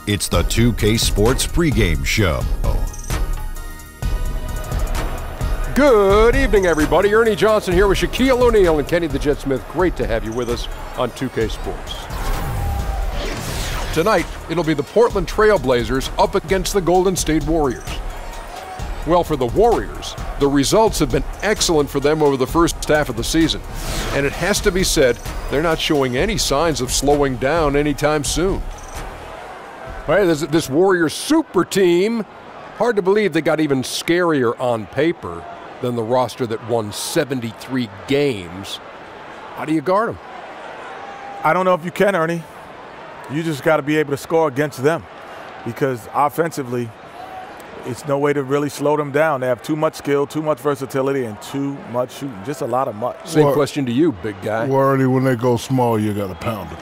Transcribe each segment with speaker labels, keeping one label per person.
Speaker 1: It's the 2K Sports pregame show.
Speaker 2: Good evening, everybody. Ernie Johnson here with Shaquille O'Neal and Kenny the Jet Smith. Great to have you with us on 2K Sports. Tonight, it'll be the Portland Trail Blazers up against the Golden State Warriors. Well, for the Warriors, the results have been excellent for them over the first half of the season. And it has to be said, they're not showing any signs of slowing down anytime soon. Hey, this Warriors super team. Hard to believe they got even scarier on paper than the roster that won 73 games. How do you guard them?
Speaker 3: I don't know if you can, Ernie. You just got to be able to score against them because offensively, it's no way to really slow them down. They have too much skill, too much versatility, and too much shooting. Just a lot of much.
Speaker 2: Same question to you, big guy.
Speaker 4: Well, Ernie, when they go small, you got to pound them.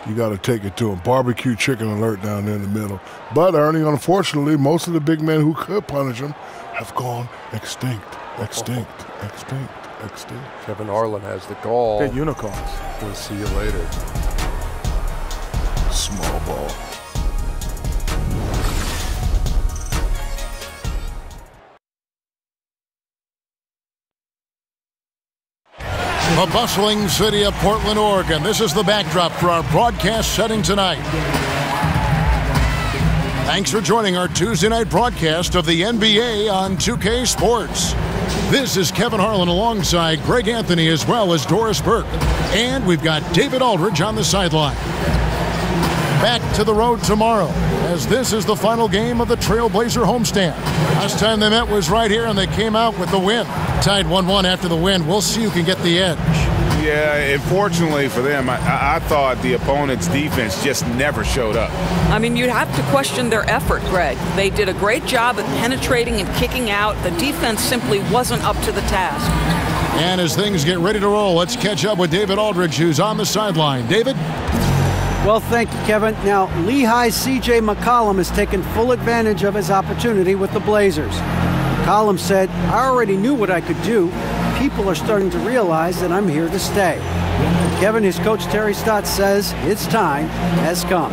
Speaker 4: You got to take it to them. Barbecue chicken alert down there in the middle. But, Ernie, unfortunately, most of the big men who could punish them have gone extinct.
Speaker 2: Kevin Harlan has the call.
Speaker 3: They're unicorns.
Speaker 2: We'll see you later.
Speaker 4: Small ball.
Speaker 5: The bustling city of Portland, Oregon. This is the backdrop for our broadcast setting tonight. Thanks for joining our Tuesday night broadcast of the NBA on 2K Sports. This is Kevin Harlan alongside Greg Anthony as well as Doris Burke. And we've got David Aldridge on the sideline. Back to the road tomorrow, as this is the final game of the Trailblazer homestand. Last time they met was right here, and they came out with the win. Tied 1-1 after the win. We'll see who can get the edge.
Speaker 6: Yeah, unfortunately for them, I thought the opponent's defense just never showed up.
Speaker 7: I mean, you'd have to question their effort, Greg. They did a great job at penetrating and kicking out. The defense simply wasn't up to the task.
Speaker 5: And as things get ready to roll, let's catch up with David Aldridge, who's on the sideline. David?
Speaker 8: Well, thank you, Kevin. Now, Lehigh's C.J. McCollum has taken full advantage of his opportunity with the Blazers. McCollum said, "I already knew what I could do. People are starting to realize that I'm here to stay." And Kevin, his coach Terry Stotts says its time has come.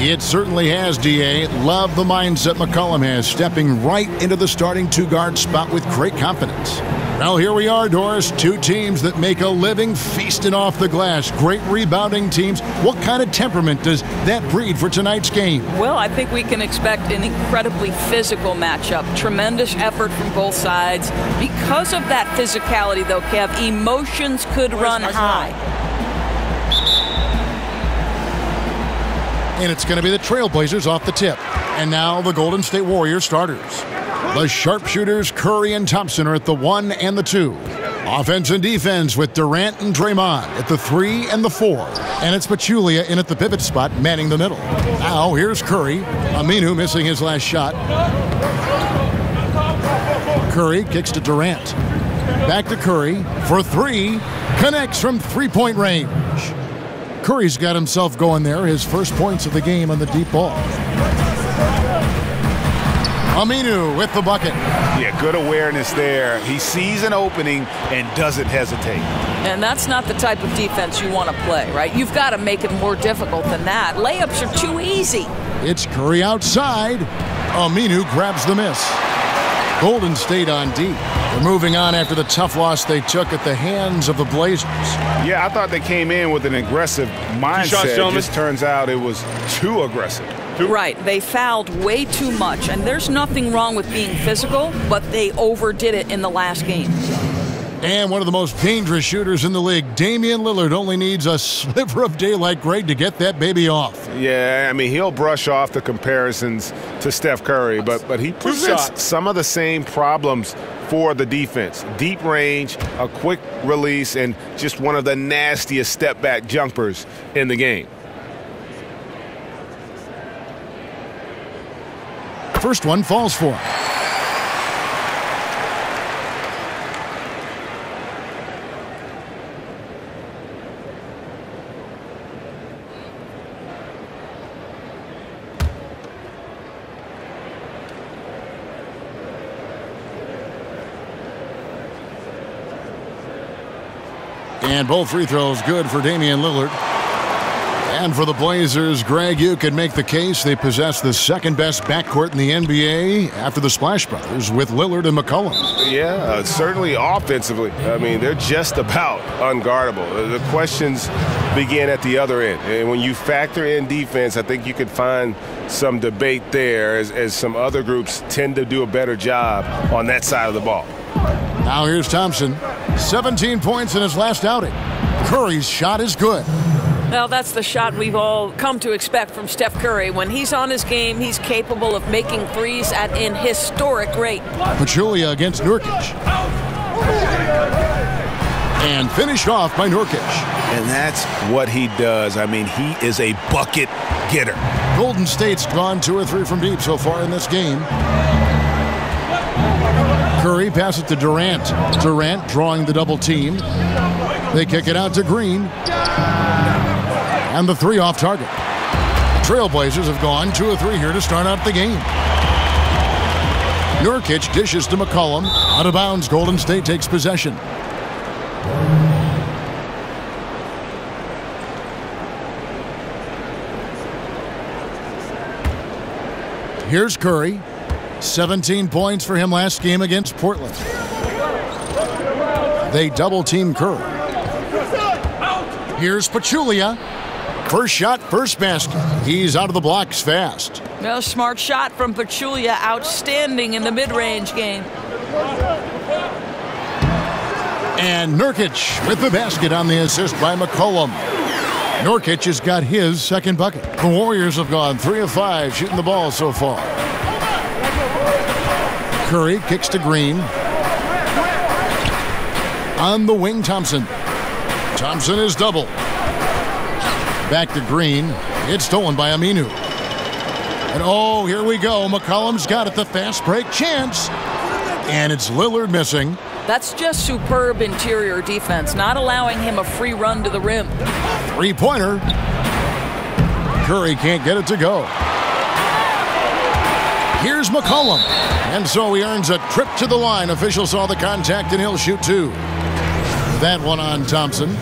Speaker 5: It certainly has, D.A. Love the mindset McCollum has, stepping right into the starting two-guard spot with great confidence. Well, here we are, Doris. Two teams that make a living feasting off the glass. Great rebounding teams. What kind of temperament does that breed for tonight's game?
Speaker 7: Well, I think we can expect an incredibly physical matchup. Tremendous effort from both sides. Because of that physicality, though, Kev, emotions could run high.
Speaker 5: And it's going to be the Trailblazers off the tip. And now the Golden State Warriors starters. The sharpshooters Curry and Thompson are at the 1 and the 2. Offense and defense with Durant and Draymond at the 3 and the 4. And it's Pachulia in at the pivot spot, manning the middle. Now here's Curry. Aminu missing his last shot. Curry kicks to Durant. Back to Curry for 3. Connects from three-point range. Curry's got himself going there. His first points of the game on the deep ball. Aminu with the bucket.
Speaker 6: Yeah, good awareness there. He sees an opening and doesn't hesitate.
Speaker 7: And that's not the type of defense you want to play, right? You've got to make it more difficult than that. Layups are too easy.
Speaker 5: It's Curry outside. Aminu grabs the miss. Golden State on D. They're moving on after the tough loss they took at the hands of the Blazers.
Speaker 6: Yeah, I thought they came in with an aggressive mindset. It just turns out it was too aggressive.
Speaker 7: Right. They fouled way too much, and there's nothing wrong with being physical, but they overdid it in the last game.
Speaker 5: And one of the most dangerous shooters in the league, Damian Lillard, only needs a sliver of daylight, Greg, to get that baby off.
Speaker 6: Yeah, I mean, he'll brush off the comparisons to Steph Curry, but he presents some of the same problems for the defense. Deep range, a quick release, and just one of the nastiest step-back jumpers in the game.
Speaker 5: First one falls for him. And both free throws good for Damian Lillard. And for the Blazers, Greg, you could make the case they possess the second-best backcourt in the NBA after the Splash Brothers with Lillard and McCollum.
Speaker 6: Yeah, certainly offensively. I mean, they're just about unguardable. The questions begin at the other end. And when you factor in defense, I think you could find some debate there as some other groups tend to do a better job on that side of the ball.
Speaker 5: Now here's Thompson. 17 points in his last outing. Curry's shot is good.
Speaker 7: Well, that's the shot we've all come to expect from Steph Curry. When he's on his game, he's capable of making threes at an historic rate.
Speaker 5: Pachulia against Nurkic. And finished off by Nurkic.
Speaker 9: And that's what he does. I mean, he is a bucket getter.
Speaker 5: Golden State's gone 2 or 3 from deep so far in this game. Curry passes to Durant. Durant drawing the double team. They kick it out to Green. And the 3 off target. Trailblazers have gone 2 or 3 here to start out the game. Nurkic dishes to McCollum. Out of bounds, Golden State takes possession. Here's Curry. 17 points for him last game against Portland. They double-team Curry. Here's Pachulia. First shot, first basket. He's out of the blocks fast.
Speaker 7: No, smart shot from Pachulia. Outstanding in the mid-range game.
Speaker 5: And Nurkic with the basket on the assist by McCollum. Nurkic has got his second bucket. The Warriors have gone 3 of 5 shooting the ball so far. Curry kicks to Green. On the wing, Thompson. Thompson is double. Back to Green. It's stolen by Aminu. And oh, here we go. McCollum's got it. The fast break chance. And it's Lillard missing.
Speaker 7: That's just superb interior defense, not allowing him a free run to the rim.
Speaker 5: 3-pointer. Curry can't get it to go. Here's McCollum. And so he earns a trip to the line. Official saw the contact and he'll shoot 2. That one on Thompson.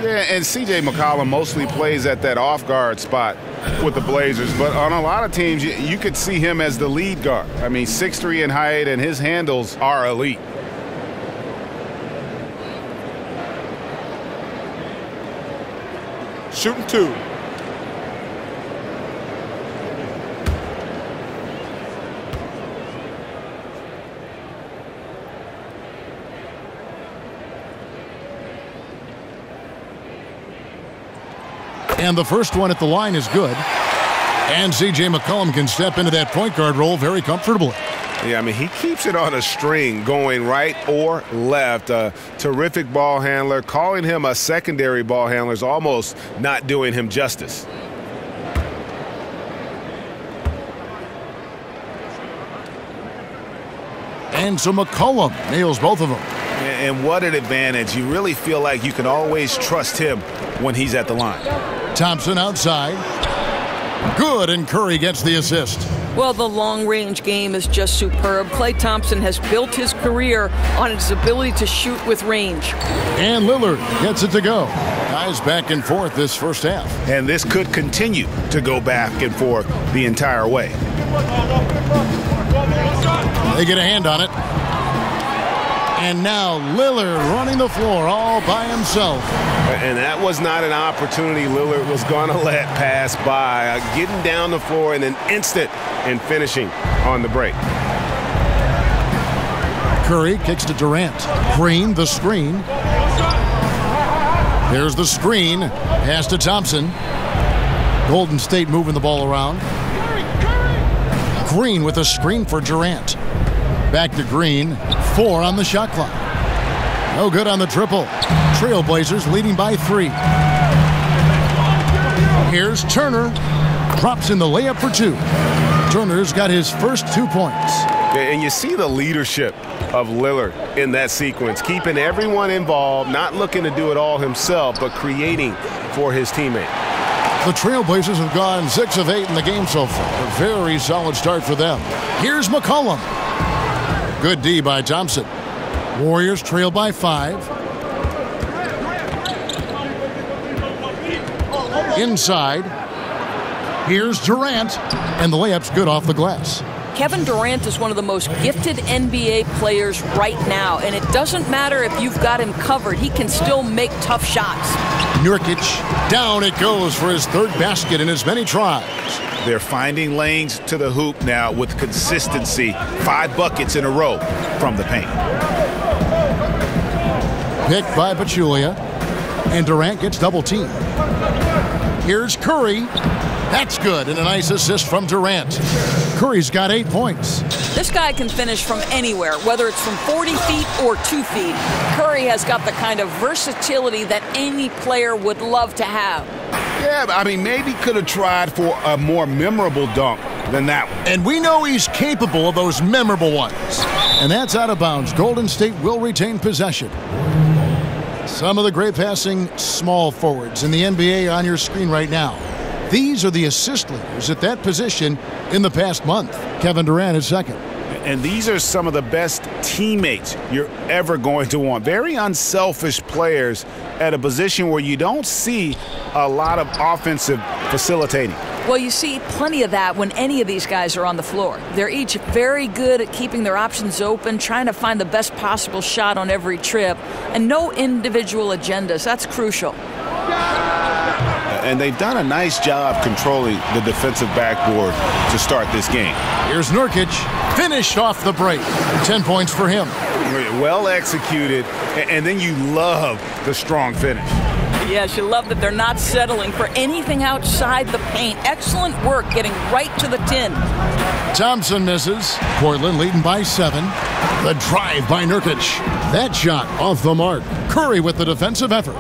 Speaker 6: Yeah, and C.J. McCollum mostly plays at that off-guard spot with the Blazers. But on a lot of teams, you could see him as the lead guard. I mean, 6'3" in height, and his handles are elite.
Speaker 3: Shooting 2.
Speaker 5: And the first one at the line is good. And C.J. McCollum can step into that point guard role very comfortably.
Speaker 6: Yeah, I mean, he keeps it on a string going right or left. A terrific ball handler. Calling him a secondary ball handler is almost not doing him justice.
Speaker 5: And so McCollum nails both of them.
Speaker 9: And what an advantage. You really feel like you can always trust him when he's at the line.
Speaker 5: Thompson outside. Good, and Curry gets the assist.
Speaker 7: Well, the long-range game is just superb. Klay Thompson has built his career on his ability to shoot with range.
Speaker 5: And Lillard gets it to go. Guys back and forth this first half.
Speaker 9: And this could continue to go back and forth the entire way.
Speaker 5: They get a hand on it. And now Lillard running the floor all by himself.
Speaker 6: And that was not an opportunity Lillard was going to let pass by. Getting down the floor in an instant and finishing on the break.
Speaker 5: Curry kicks to Durant. Green, the screen. There's the screen. Pass to Thompson. Golden State moving the ball around. Green with a screen for Durant. Back to Green. 4 on the shot clock. No good on the triple. Trailblazers leading by 3. Here's Turner. Drops in the layup for 2. Turner's got his first 2 points.
Speaker 6: And you see the leadership of Lillard in that sequence, keeping everyone involved, not looking to do it all himself, but creating for his teammate.
Speaker 5: The Trailblazers have gone 6 of 8 in the game so far. A very solid start for them. Here's McCollum. Good D by Thompson. Warriors trail by 5. Inside. Here's Durant, and the layup's good off the glass.
Speaker 7: Kevin Durant is one of the most gifted NBA players right now, and it doesn't matter if you've got him covered. He can still make tough shots.
Speaker 5: Nurkic, down it goes for his third basket in as many tries.
Speaker 9: They're finding lanes to the hoop now with consistency. 5 buckets in a row from the paint.
Speaker 5: Picked by Pachulia, and Durant gets double-teamed. Here's Curry. That's good, and a nice assist from Durant. Curry's got 8 points.
Speaker 7: This guy can finish from anywhere, whether it's from 40 feet or 2 feet. Curry has got the kind of versatility that any player would love to have.
Speaker 9: Yeah, I mean, maybe could have tried for a more memorable dunk than that one.
Speaker 5: And we know he's capable of those memorable ones. And that's out of bounds. Golden State will retain possession. Some of the great passing small forwards in the NBA on your screen right now. These are the assist leaders at that position in the past month. Kevin Durant is second.
Speaker 9: And these are some of the best teammates you're ever going to want. Very unselfish players at a position where you don't see a lot of offensive facilitating.
Speaker 7: Well, you see plenty of that when any of these guys are on the floor. They're each very good at keeping their options open, trying to find the best possible shot on every trip, and no individual agendas. That's crucial.
Speaker 9: And they've done a nice job controlling the defensive backboard to start this game.
Speaker 5: Here's Nurkic, finished off the break. 10 points for him.
Speaker 9: Well executed, and then you love the strong finish.
Speaker 7: Yes, you love that they're not settling for anything outside the paint. Excellent work getting right to the tin.
Speaker 5: Thompson misses. Portland leading by 7. The drive by Nurkic. That shot off the mark. Curry with the defensive effort.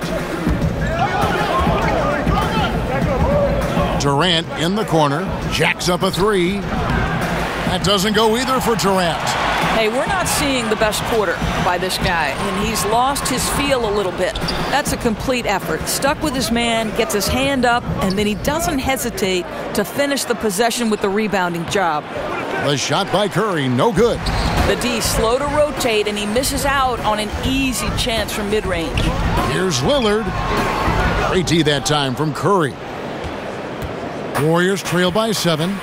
Speaker 5: Durant in the corner. Jacks up a 3. That doesn't go either for Durant.
Speaker 7: Hey, we're not seeing the best quarter by this guy, and he's lost his feel a little bit. That's a complete effort. Stuck with his man, gets his hand up, and then he doesn't hesitate to finish the possession with the rebounding job.
Speaker 5: The shot by Curry, no good.
Speaker 7: The D slow to rotate, and he misses out on an easy chance from mid-range.
Speaker 5: Here's Lillard. Great D that time from Curry. Warriors trail by 7.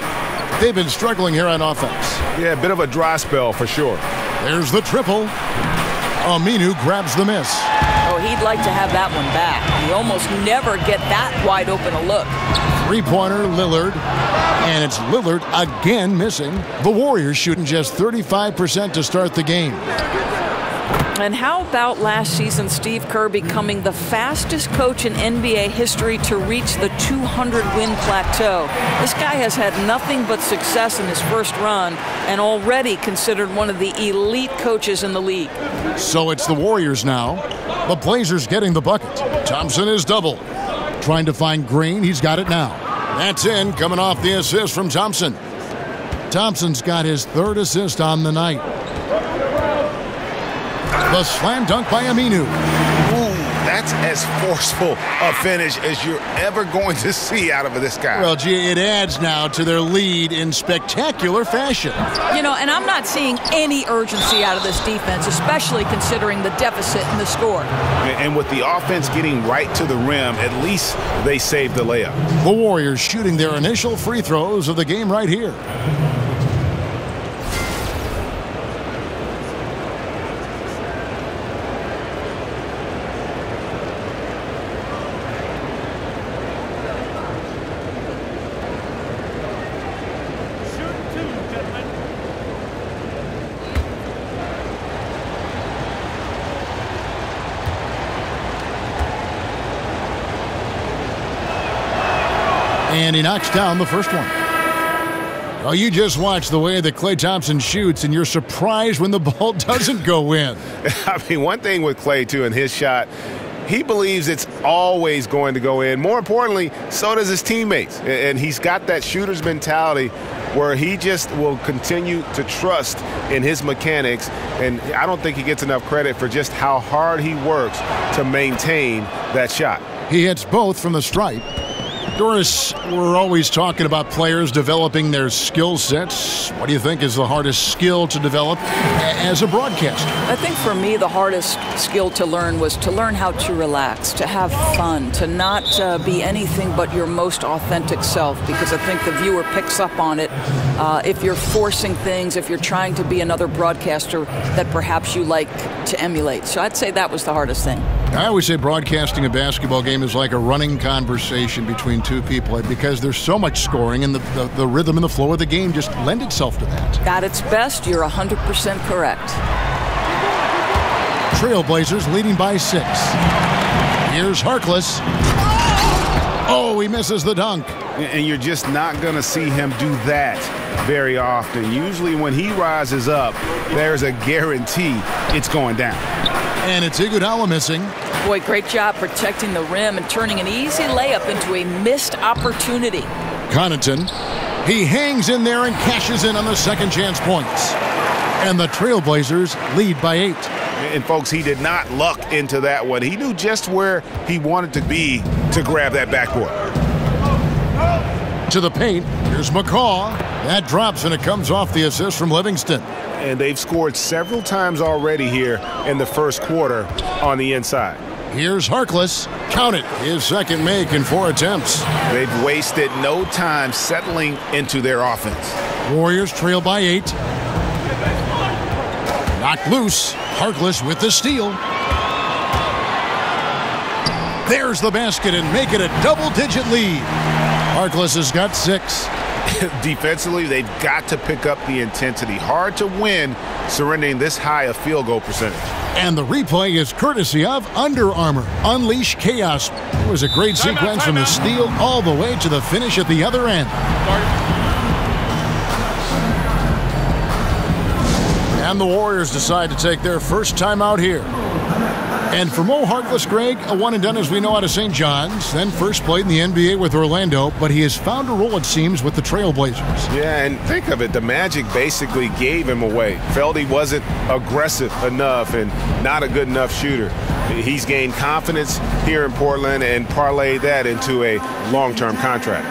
Speaker 5: They've been struggling here on offense.
Speaker 6: Yeah, a bit of a dry spell for sure.
Speaker 5: There's the triple. Aminu grabs the miss.
Speaker 7: Oh, he'd like to have that one back. You almost never get that wide open a look.
Speaker 5: 3-pointer, Lillard. And it's Lillard again missing. The Warriors shooting just 35% to start the game.
Speaker 7: And how about last season, Steve Kerr becoming the fastest coach in NBA history to reach the 200-win plateau? This guy has had nothing but success in his first run and already considered one of the elite coaches in the league.
Speaker 5: So it's the Warriors now. The Blazers getting the bucket. Thompson is double. Trying to find Green. He's got it now. That's in, coming off the assist from Thompson. Thompson's got his 3rd assist on the night. The slam dunk by Aminu.
Speaker 9: Ooh, that's as forceful a finish as you're ever going to see out of this guy.
Speaker 5: Well, gee, it adds now to their lead in spectacular fashion.
Speaker 7: You know, and I'm not seeing any urgency out of this defense, especially considering the deficit in the score.
Speaker 9: And with the offense getting right to the rim, at least they saved the layup.
Speaker 5: The Warriors shooting their initial free throws of the game right here. And he knocks down the first one. Oh, you just watch the way that Klay Thompson shoots, and you're surprised when the ball doesn't go in.
Speaker 6: I mean, one thing with Klay, too, in his shot, he believes it's always going to go in. More importantly, so does his teammates. And he's got that shooter's mentality where he just will continue to trust in his mechanics. And I don't think he gets enough credit for just how hard he works to maintain that shot.
Speaker 5: He hits both from the stripe. Doris, we're always talking about players developing their skill sets. What do you think is the hardest skill to develop as a broadcaster?
Speaker 7: I think for me, the hardest skill to learn was to learn how to relax, to have fun, to not be anything but your most authentic self, because I think the viewer picks up on it if you're forcing things, if you're trying to be another broadcaster that perhaps you like to emulate. So I'd say that was the hardest thing.
Speaker 5: I always say broadcasting a basketball game is like a running conversation between two people because there's so much scoring, and the rhythm and the flow of the game just lend itself to that.
Speaker 7: At its best, you're 100% correct.
Speaker 5: Trailblazers leading by 6. Here's Harkless. Oh, he misses the dunk.
Speaker 6: And you're just not going to see him do that very often. Usually when he rises up, there's a guarantee it's going down.
Speaker 5: And it's Iguodala missing.
Speaker 7: Boy, great job protecting the rim and turning an easy layup into a missed opportunity.
Speaker 5: Connaughton, he hangs in there and cashes in on the second chance points. And the Trailblazers lead by 8.
Speaker 6: And folks, he did not luck into that one. He knew just where he wanted to be to grab that backboard.
Speaker 5: To the paint, here's McCaw. That drops, and it comes off the assist from Livingston.
Speaker 6: And they've scored several times already here in the first quarter on the inside.
Speaker 5: Here's Harkless. Count it. His second make in 4 attempts.
Speaker 6: They've wasted no time settling into their offense.
Speaker 5: Warriors trail by 8. Knocked loose. Harkless with the steal. There's the basket and make it a double-digit lead. Harkless has got 6.
Speaker 6: Defensively, they've got to pick up the intensity. Hard to win surrendering this high a field goal percentage.
Speaker 5: And the replay is courtesy of Under Armour. Unleash chaos. It was a great sequence from the steal all the way to the finish at the other end. And the Warriors decide to take their first time out here. And for Mo Harkless, Greg, a one and done as we know out of St. John's, then first played in the NBA with Orlando, but he has found a role, it seems, with the Trailblazers.
Speaker 6: Yeah, and think of it, the Magic basically gave him away. Felt he wasn't aggressive enough and not a good enough shooter. He's gained confidence here in Portland and parlayed that into a long-term contract.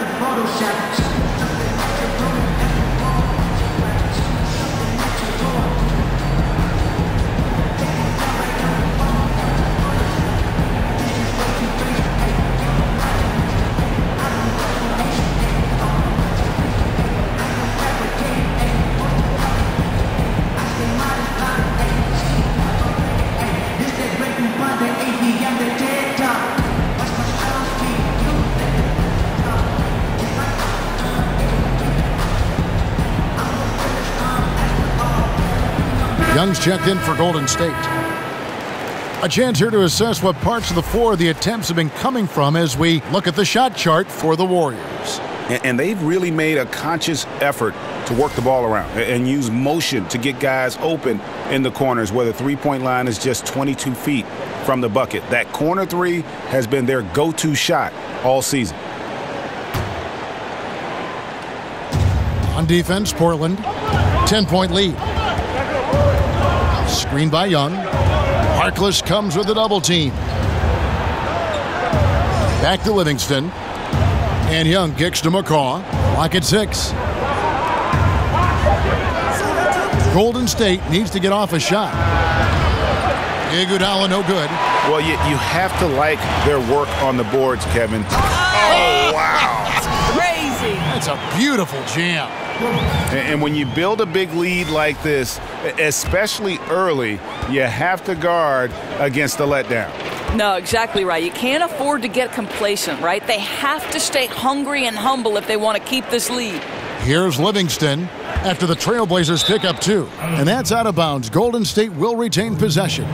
Speaker 5: Young's checked in for Golden State. A chance here to assess what parts of the floor the attempts have been coming from as we look at the shot chart for the Warriors.
Speaker 9: And they've really made a conscious effort to work the ball around and use motion to get guys open in the corners where the three-point line is just 22 feet from the bucket. That corner three has been their go-to shot all season.
Speaker 5: On defense, Portland, 10-point lead. Screen by Young. Harkless comes with a double team. Back to Livingston. And Young kicks to McCaw. Lock at 6. Golden State needs to get off a shot. Iguodala no good.
Speaker 6: Well, you have to like their work on the boards, Kevin. Oh, wow.
Speaker 7: That's crazy.
Speaker 5: That's a beautiful jam.
Speaker 6: And when you build a big lead like this, especially early, you have to guard against the letdown.
Speaker 7: No, exactly right. You can't afford to get complacent, right? They have to stay hungry and humble if they want to keep this lead.
Speaker 5: Here's Livingston after the Trailblazers pick up 2. And that's out of bounds. Golden State will retain possession.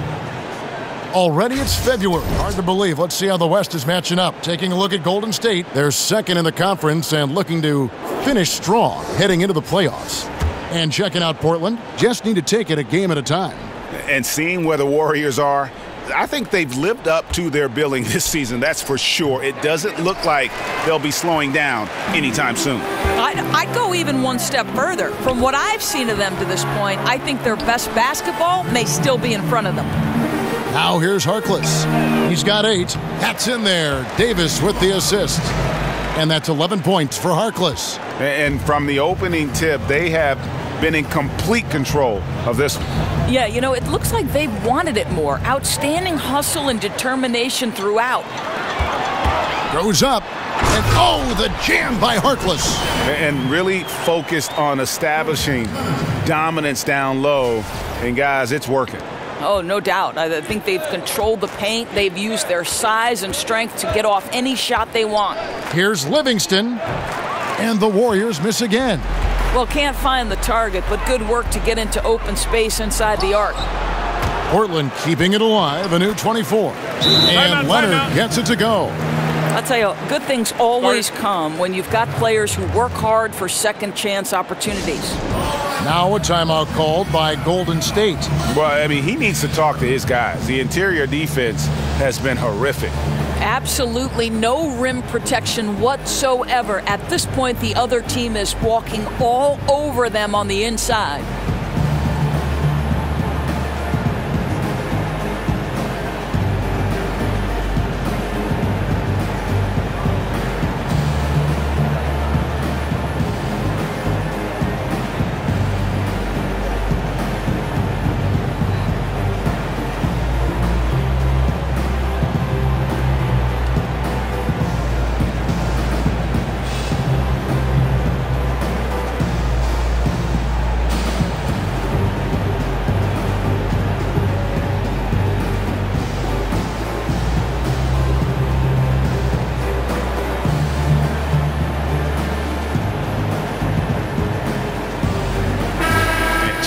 Speaker 5: Already it's February. Hard to believe. Let's see how the West is matching up. Taking a look at Golden State. They're second in the conference and looking to finish strong heading into the playoffs. And checking out Portland, just need to take it a game at a time.
Speaker 6: And seeing where the Warriors are, I think they've lived up to their billing this season, that's for sure. It doesn't look like they'll be slowing down anytime soon.
Speaker 7: I'd go even one step further. From what I've seen of them to this point, I think their best basketball may still be in front of them.
Speaker 5: Now here's Harkless. He's got 8. That's in there. Davis with the assist. And that's 11 points for Harkless.
Speaker 9: And from the opening tip, they have been in complete control of this one.
Speaker 7: Yeah, you know, it looks like they've wanted it more. Outstanding hustle and determination throughout.
Speaker 5: Goes up. And oh, the jam by Harkless.
Speaker 9: And really focused on establishing dominance down low. And guys, it's working.
Speaker 7: Oh, no doubt. I think they've controlled the paint. They've used their size and strength to get off any shot they want.
Speaker 5: Here's Livingston. And the Warriors miss again.
Speaker 7: Well, can't find the target, but good work to get into open space inside the arc.
Speaker 5: Portland keeping it alive, a new 24. And Leonard gets it to go.
Speaker 7: I'll tell you, good things always come when you've got players who work hard for second chance opportunities.
Speaker 5: Now a timeout called by Golden State.
Speaker 9: Well, I mean, he needs to talk to his guys. The interior defense has been horrific.
Speaker 7: Absolutely no rim protection whatsoever. At this point, the other team is walking all over them on the inside.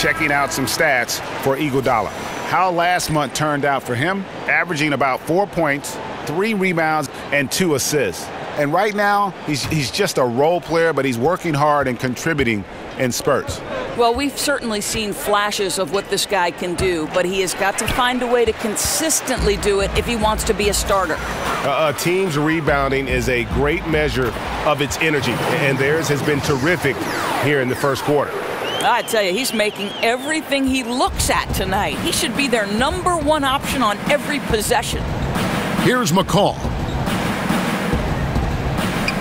Speaker 9: Checking out some stats for Iguodala. How last month turned out for him, averaging about 4 points, 3 rebounds, and 2 assists. And right now, he's just a role player, but he's working hard and contributing in spurts.
Speaker 7: Well, we've certainly seen flashes of what this guy can do, but he has got to find a way to consistently do it if he wants to be a starter.
Speaker 6: A team's rebounding is a great measure of its energy, and theirs has been terrific here in the first quarter.
Speaker 7: I tell you, he's making everything he looks at tonight. He should be their #1 option on every possession.
Speaker 5: Here's McCall.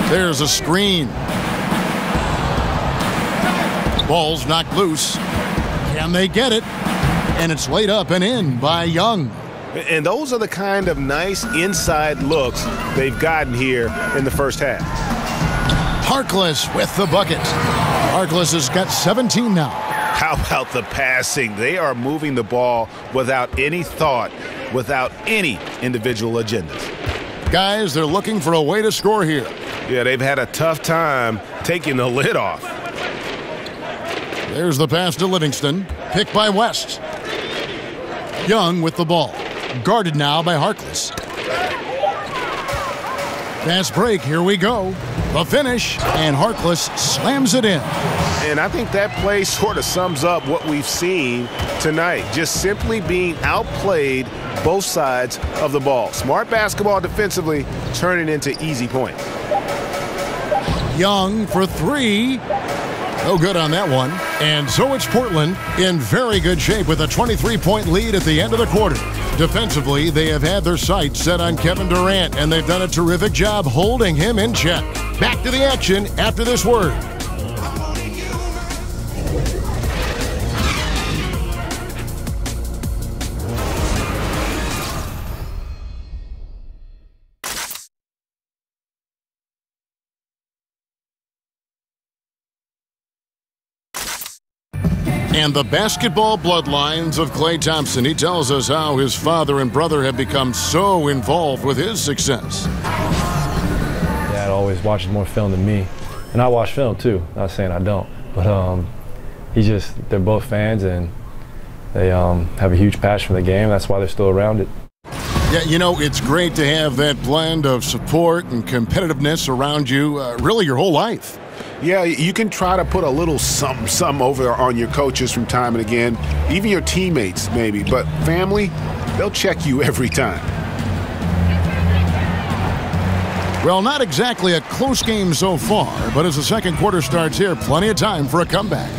Speaker 5: There's a screen. Ball's knocked loose. Can they get it? And it's laid up and in by Young.
Speaker 6: And those are the kind of nice inside looks they've gotten here in the first half.
Speaker 5: Harkless with the bucket. Harkless has got 17 now.
Speaker 6: How about the passing? They are moving the ball without any thought, without any individual agendas.
Speaker 5: Guys, they're looking for a way to score here.
Speaker 6: Yeah, they've had a tough time taking the lid off.
Speaker 5: There's the pass to Livingston. Picked by West. Young with the ball. Guarded now by Harkless. Fast break, here we go. The finish, and Harkless slams it in.
Speaker 6: And I think that play sort of sums up what we've seen tonight. Just simply being outplayed both sides of the ball. Smart basketball defensively, turning into easy points.
Speaker 5: Young for 3. No good on that one. And so it's Portland in very good shape with a 23-point lead at the end of the quarter. Defensively, they have had their sights set on Kevin Durant, and they've done a terrific job holding him in check. Back to the action after this word. And the basketball bloodlines of Klay Thompson. He tells us how his father and brother have become so involved with his success.
Speaker 10: Dad always watches more film than me. And I watch film too, not saying I don't. But they're both fans, and they have a huge passion for the game. That's why they're still around it.
Speaker 5: Yeah, you know, it's great to have that blend of support and competitiveness around you really your whole life.
Speaker 9: Yeah, you can try to put a little something over on your coaches from time and again, even your teammates maybe, but family, they'll check you every time.
Speaker 5: Well, not exactly a close game so far, but as the second quarter starts here, plenty of time for a comeback.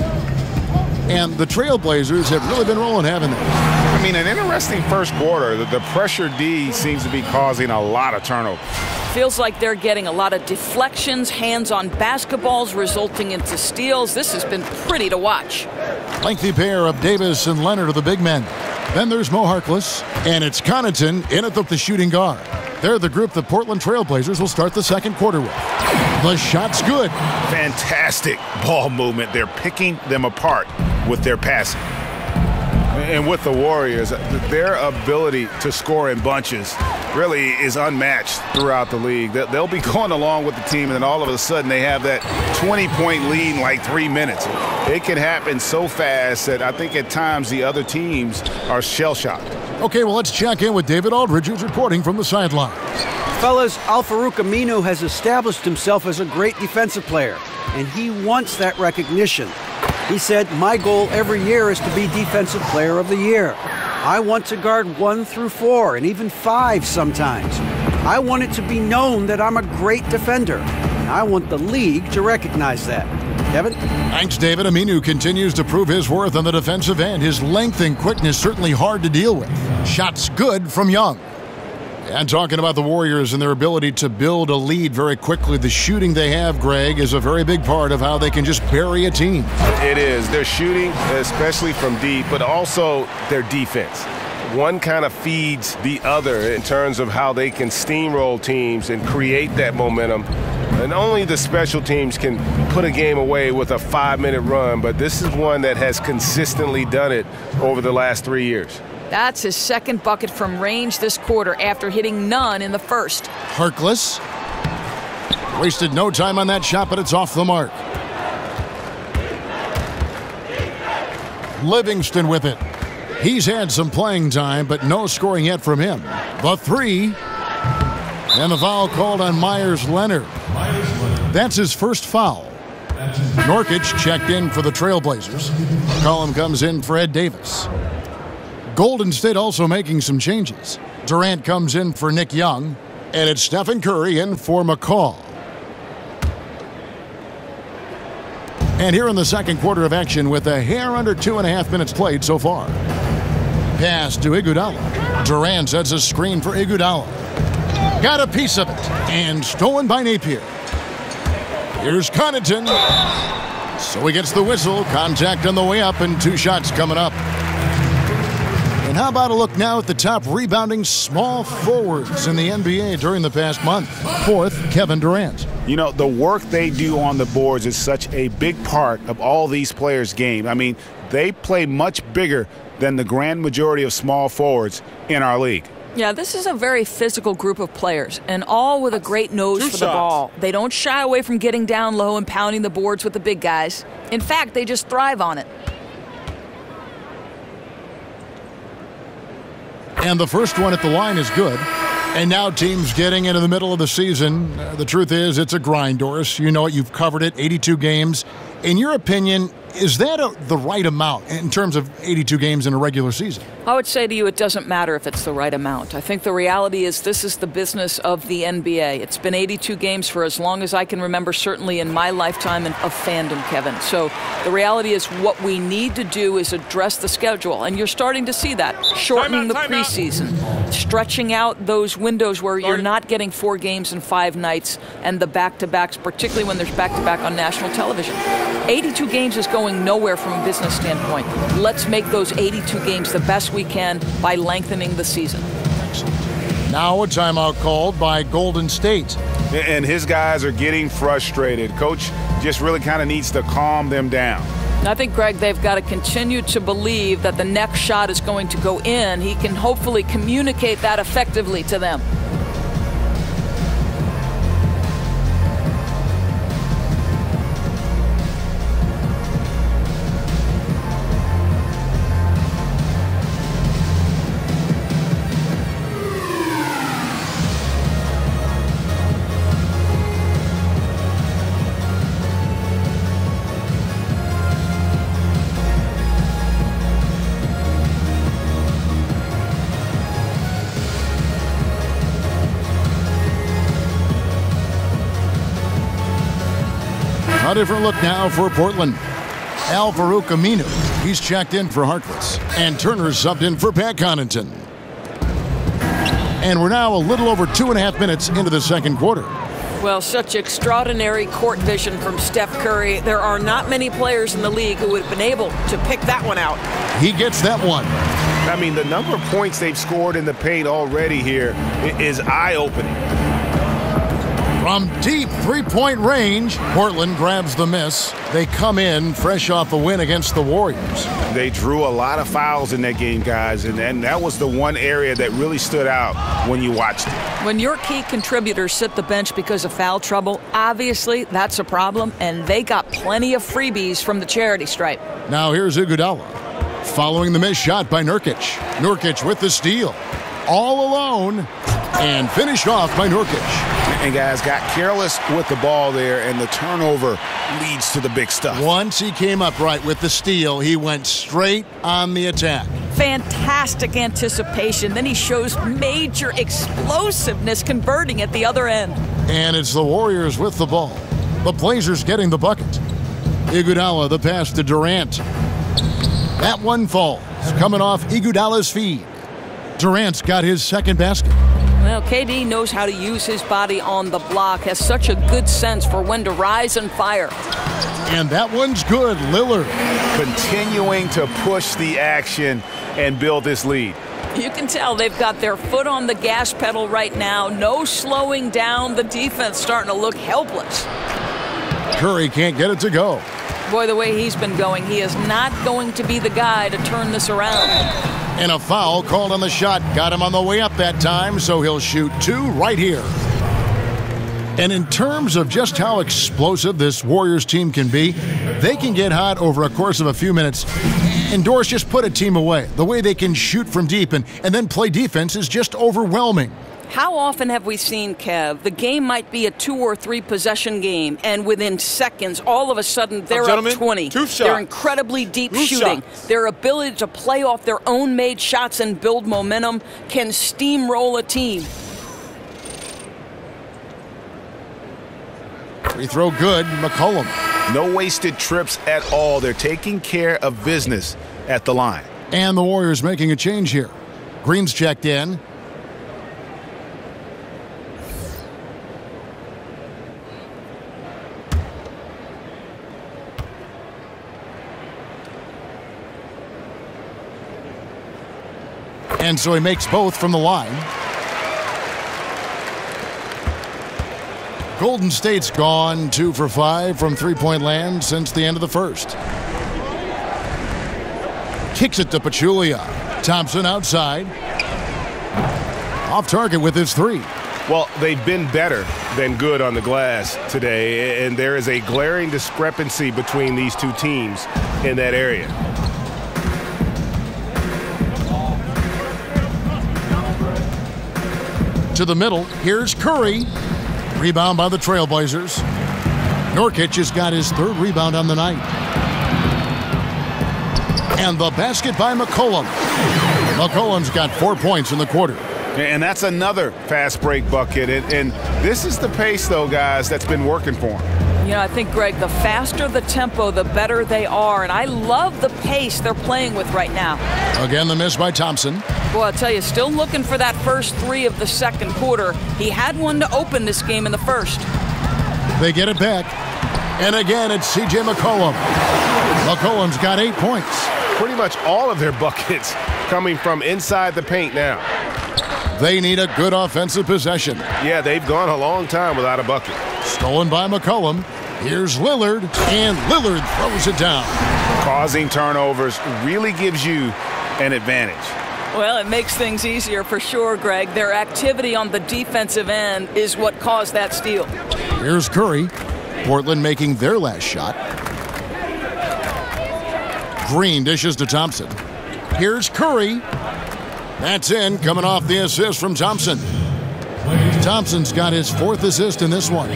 Speaker 5: And the Trailblazers have really been rolling, haven't they?
Speaker 6: I mean, an interesting first quarter. The pressure D seems to be causing a lot of turnover.
Speaker 7: feels like they're getting a lot of deflections, hands-on basketballs resulting into steals. This has been pretty to watch.
Speaker 5: Lengthy pair of Davis and Leonard are the big men. Then there's Mo Harkless, and it's Connaughton in at the shooting guard. They're the group the Portland Trail Blazers will start the second quarter with. The shot's good.
Speaker 6: Fantastic ball movement. They're picking them apart with their passing. And with the Warriors, their ability to score in bunches really is unmatched throughout the league. They'll be going along with the team, and then all of a sudden they have that 20-point lead in like 3 minutes. It can happen so fast that I think at times the other teams are shell-shocked.
Speaker 5: Okay, well, let's check in with David Aldridge, who's reporting from the sidelines.
Speaker 8: Fellas, Al-Farouq Aminu has established himself as a great defensive player, and he wants that recognition. He said, my goal every year is to be Defensive Player of the Year. I want to guard 1 through 4 and even 5 sometimes. I want it to be known that I'm a great defender, and I want the league to recognize that. Kevin?
Speaker 5: Thanks, David. Aminu continues to prove his worth on the defensive end. His length and quickness certainly hard to deal with. Shots good from Young. And talking about the Warriors and their ability to build a lead very quickly, the shooting they have, Greg, is a very big part of how they can just bury a team.
Speaker 6: It is. Their shooting, especially from deep, but also their defense. One kind of feeds the other in terms of how they can steamroll teams and create that momentum. And only the special teams can put a game away with a 5-minute run, but this is one that has consistently done it over the last 3 years.
Speaker 7: That's his second bucket from range this quarter after hitting none in the first.
Speaker 5: Harkless. Wasted no time on that shot, but it's off the mark. Livingston with it. He's had some playing time, but no scoring yet from him. The 3. And the foul called on Myers-Leonard. That's his first foul. Norkic checked in for the Trailblazers. McCollum comes in for Ed Davis. Golden State also making some changes. Durant comes in for Nick Young, and it's Stephen Curry in for McCall. And here in the second quarter of action with a hair under 2.5 minutes played so far. Pass to Iguodala. Durant sets a screen for Iguodala. Got a piece of it, and stolen by Napier. Here's Connaughton. So he gets the whistle. Contact on the way up, and 2 shots coming up. And how about a look now at the top rebounding small forwards in the NBA during the past month? 4th, Kevin Durant.
Speaker 9: You know, the work they do on the boards is such a big part of all these players' game. I mean, they play much bigger than the grand majority of small forwards in our league.
Speaker 7: Yeah, this is a very physical group of players, and all with a great nose for the ball. They don't shy away from getting down low and pounding the boards with the big guys. In fact, they just thrive on it.
Speaker 5: And the first one at the line is good. And now teams getting into the middle of the season. The truth is, it's a grind, Doris. You know it. You've covered it. 82 games. In your opinion, is that the right amount in terms of 82 games in a regular season?
Speaker 7: I would say to you, it doesn't matter if it's the right amount. I think the reality is this is the business of the NBA. It's been 82 games for as long as I can remember, certainly in my lifetime of fandom, Kevin. So the reality is what we need to do is address the schedule. And you're starting to see that. Shortening the preseason. Stretching out those windows where you're not getting 4 games in 5 nights and the back-to-backs, particularly when there's back-to-back on national television. 82 games is going nowhere from a business standpoint. Let's make those 82 games the best we can by lengthening the season.
Speaker 5: Now a timeout called by Golden State.
Speaker 6: And his guys are getting frustrated. Coach just really kind of needs to calm them down.
Speaker 7: I think, Greg, they've got to continue to believe that the next shot is going to go in. He can hopefully communicate that effectively to them.
Speaker 5: A different look now for Portland. Al-Farouq Aminu. He's checked in for Harkless. And Turner subbed in for Pat Connaughton. And we're now a little over 2.5 minutes into the second quarter.
Speaker 7: Well, such extraordinary court vision from Steph Curry. There are not many players in the league who would have been able to pick that one out.
Speaker 5: He gets that one.
Speaker 6: I mean, the number of points they've scored in the paint already here is eye-opening.
Speaker 5: From deep three-point range, Portland grabs the miss. They come in fresh off a win against the Warriors.
Speaker 6: They drew a lot of fouls in that game, guys, and that was the one area that really stood out when you watched it.
Speaker 7: When your key contributors sit the bench because of foul trouble, obviously that's a problem, and they got plenty of freebies from the charity stripe.
Speaker 5: Now here's Iguodala. Following the missed shot by Nurkic. Nurkic with the steal. All alone. And finished off by Nurkic.
Speaker 9: And guys got careless with the ball there, and the turnover leads to the big stuff.
Speaker 5: Once he came up right with the steal, he went straight on the attack.
Speaker 7: Fantastic anticipation. Then he shows major explosiveness converting at the other end.
Speaker 5: And it's the Warriors with the ball. The Blazers getting the bucket. Iguodala, the pass to Durant. That one falls, coming off Iguodala's feet. Durant's got his second basket.
Speaker 7: Well, KD knows how to use his body on the block, has such a good sense for when to rise and fire.
Speaker 5: And that one's good. Lillard
Speaker 6: continuing to push the action and build this lead.
Speaker 7: You can tell they've got their foot on the gas pedal right now. No slowing down. The defense starting to look helpless.
Speaker 5: Curry can't get it to go.
Speaker 7: Boy, the way he's been going, he is not going to be the guy to turn this around.
Speaker 5: And a foul called on the shot. Got him on the way up that time, so he'll shoot two right here. And in terms of just how explosive this Warriors team can be, they can get hot over a course of a few minutes. And Doris just put a team away. The way they can shoot from deep and then play defense is just overwhelming.
Speaker 7: How often have we seen, Kev, the game might be a 2 or 3 possession game, and within seconds, all of a sudden, they're up 20. They're incredibly deep shooting. Their ability to play off their own made shots and build momentum can steamroll a team.
Speaker 5: Free throw good, McCollum.
Speaker 6: No wasted trips at all. They're taking care of business at the line.
Speaker 5: And the Warriors making a change here. Green's checked in. And so he makes both from the line. Golden State's gone 2 for 5 from three-point land since the end of the first. Kicks it to Pachulia. Thompson outside. Off target with his three.
Speaker 6: Well, they've been better than good on the glass today, and there is a glaring discrepancy between these two teams in that area.
Speaker 5: To the middle, here's Curry. Rebound by the Trailblazers. Nurkic has got his 3rd rebound on the night. And the basket by McCollum. McCollum's got 4 points in the quarter.
Speaker 6: And that's another fast break bucket. And this is the pace, though, guys, that's been working for him.
Speaker 7: You know, I think, Greg, the faster the tempo, the better they are. And I love the pace they're playing with right now.
Speaker 5: Again, the miss by Thompson.
Speaker 7: Boy, I'll tell you, still looking for that first 3 of the second quarter. He had one to open this game in the first.
Speaker 5: They get it back. And again, it's C.J. McCollum. McCollum's got 8 points.
Speaker 6: Pretty much all of their buckets coming from inside the paint now.
Speaker 5: They need a good offensive possession.
Speaker 6: Yeah, they've gone a long time without a bucket.
Speaker 5: Stolen by McCollum. Here's Lillard, and Lillard throws it down.
Speaker 6: Causing turnovers really gives you an advantage.
Speaker 7: Well, it makes things easier for sure, Greg. Their activity on the defensive end is what caused that steal.
Speaker 5: Here's Curry. Portland making their last shot. Green dishes to Thompson. Here's Curry. That's in, coming off the assist from Thompson. Thompson's got his 4th assist in this one.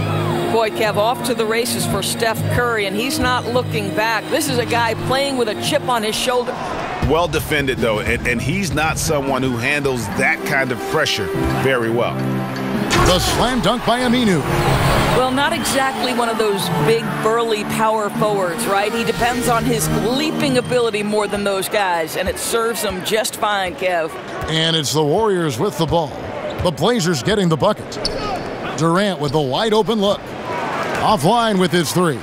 Speaker 7: Boy, Kev, off to the races for Steph Curry, and he's not looking back. This is a guy playing with a chip on his shoulder.
Speaker 6: Well defended, though, and he's not someone who handles that kind of pressure very well.
Speaker 5: The slam dunk by Aminu.
Speaker 7: Well, not exactly one of those big, burly power forwards, right? He depends on his leaping ability more than those guys, and it serves him just fine, Kev.
Speaker 5: And it's the Warriors with the ball. The Blazers getting the bucket. Durant with a wide open look. Offline with his three.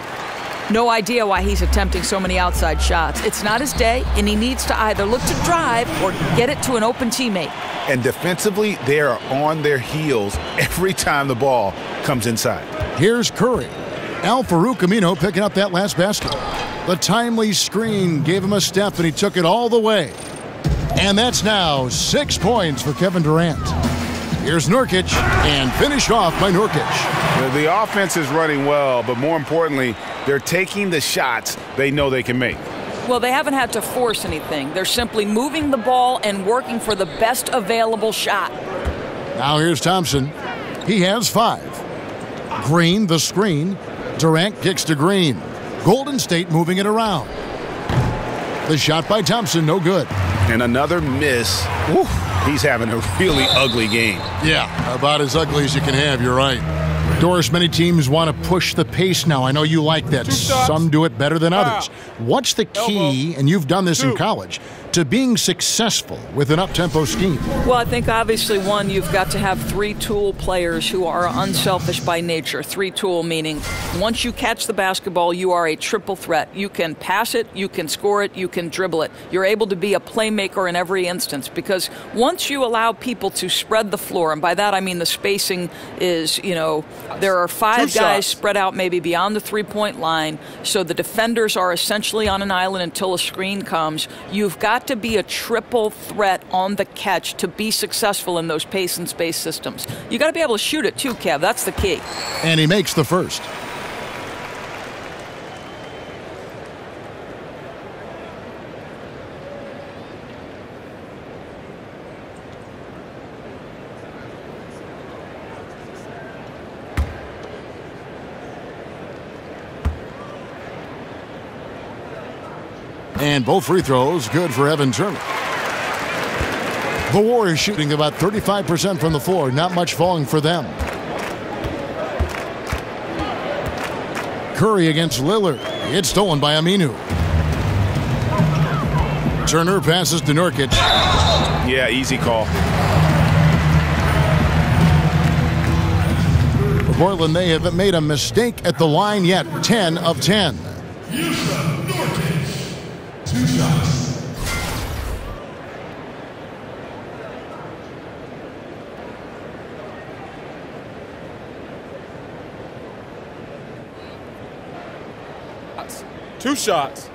Speaker 7: No idea why he's attempting so many outside shots. It's not his day, and he needs to either look to drive or get it to an open teammate.
Speaker 9: And defensively, they are on their heels every time the ball comes inside.
Speaker 5: Here's Curry. Al-Farouq Aminu picking up that last basket. The timely screen gave him a step, and he took it all the way. And that's now 6 points for Kevin Durant. Here's Nurkic, and finished off by Nurkic.
Speaker 6: The offense is running well, but more importantly, they're taking the shots they know they can make.
Speaker 7: Well, they haven't had to force anything. They're simply moving the ball and working for the best available shot.
Speaker 5: Now here's Thompson. He has 5. Green, the screen. Durant kicks to Green. Golden State moving it around. The shot by Thompson, no good.
Speaker 9: And another miss. Woo, he's having a really ugly game.
Speaker 5: Yeah, about as ugly as you can have, you're right. Doris, many teams want to push the pace now. I know you like that. Some do it better than others. What's the key, and you've done this in college, to being successful with an up-tempo scheme?
Speaker 7: Well, I think obviously, one, you've got to have 3-tool players who are unselfish by nature. 3-tool meaning once you catch the basketball, you are a triple threat. You can pass it, you can score it, you can dribble it. You're able to be a playmaker in every instance because once you allow people to spread the floor, and by that I mean the spacing is, there are 5 guys spread out maybe beyond the three-point line, so the defenders are essentially on an island until a screen comes. You've got to be a triple threat on the catch to be successful in those pace and space systems. You got to be able to shoot it too, Kev. That's the key.
Speaker 5: And he makes the first. And both free throws good for Evan Turner. The Warriors shooting about 35% from the floor. Not much falling for them. Curry against Lillard. It's stolen by Aminu. Turner passes to Nurkic.
Speaker 6: Yeah, easy call.
Speaker 5: For Portland, they haven't made a mistake at the line yet. 10 of 10.
Speaker 11: 2 shots.
Speaker 3: Two shots.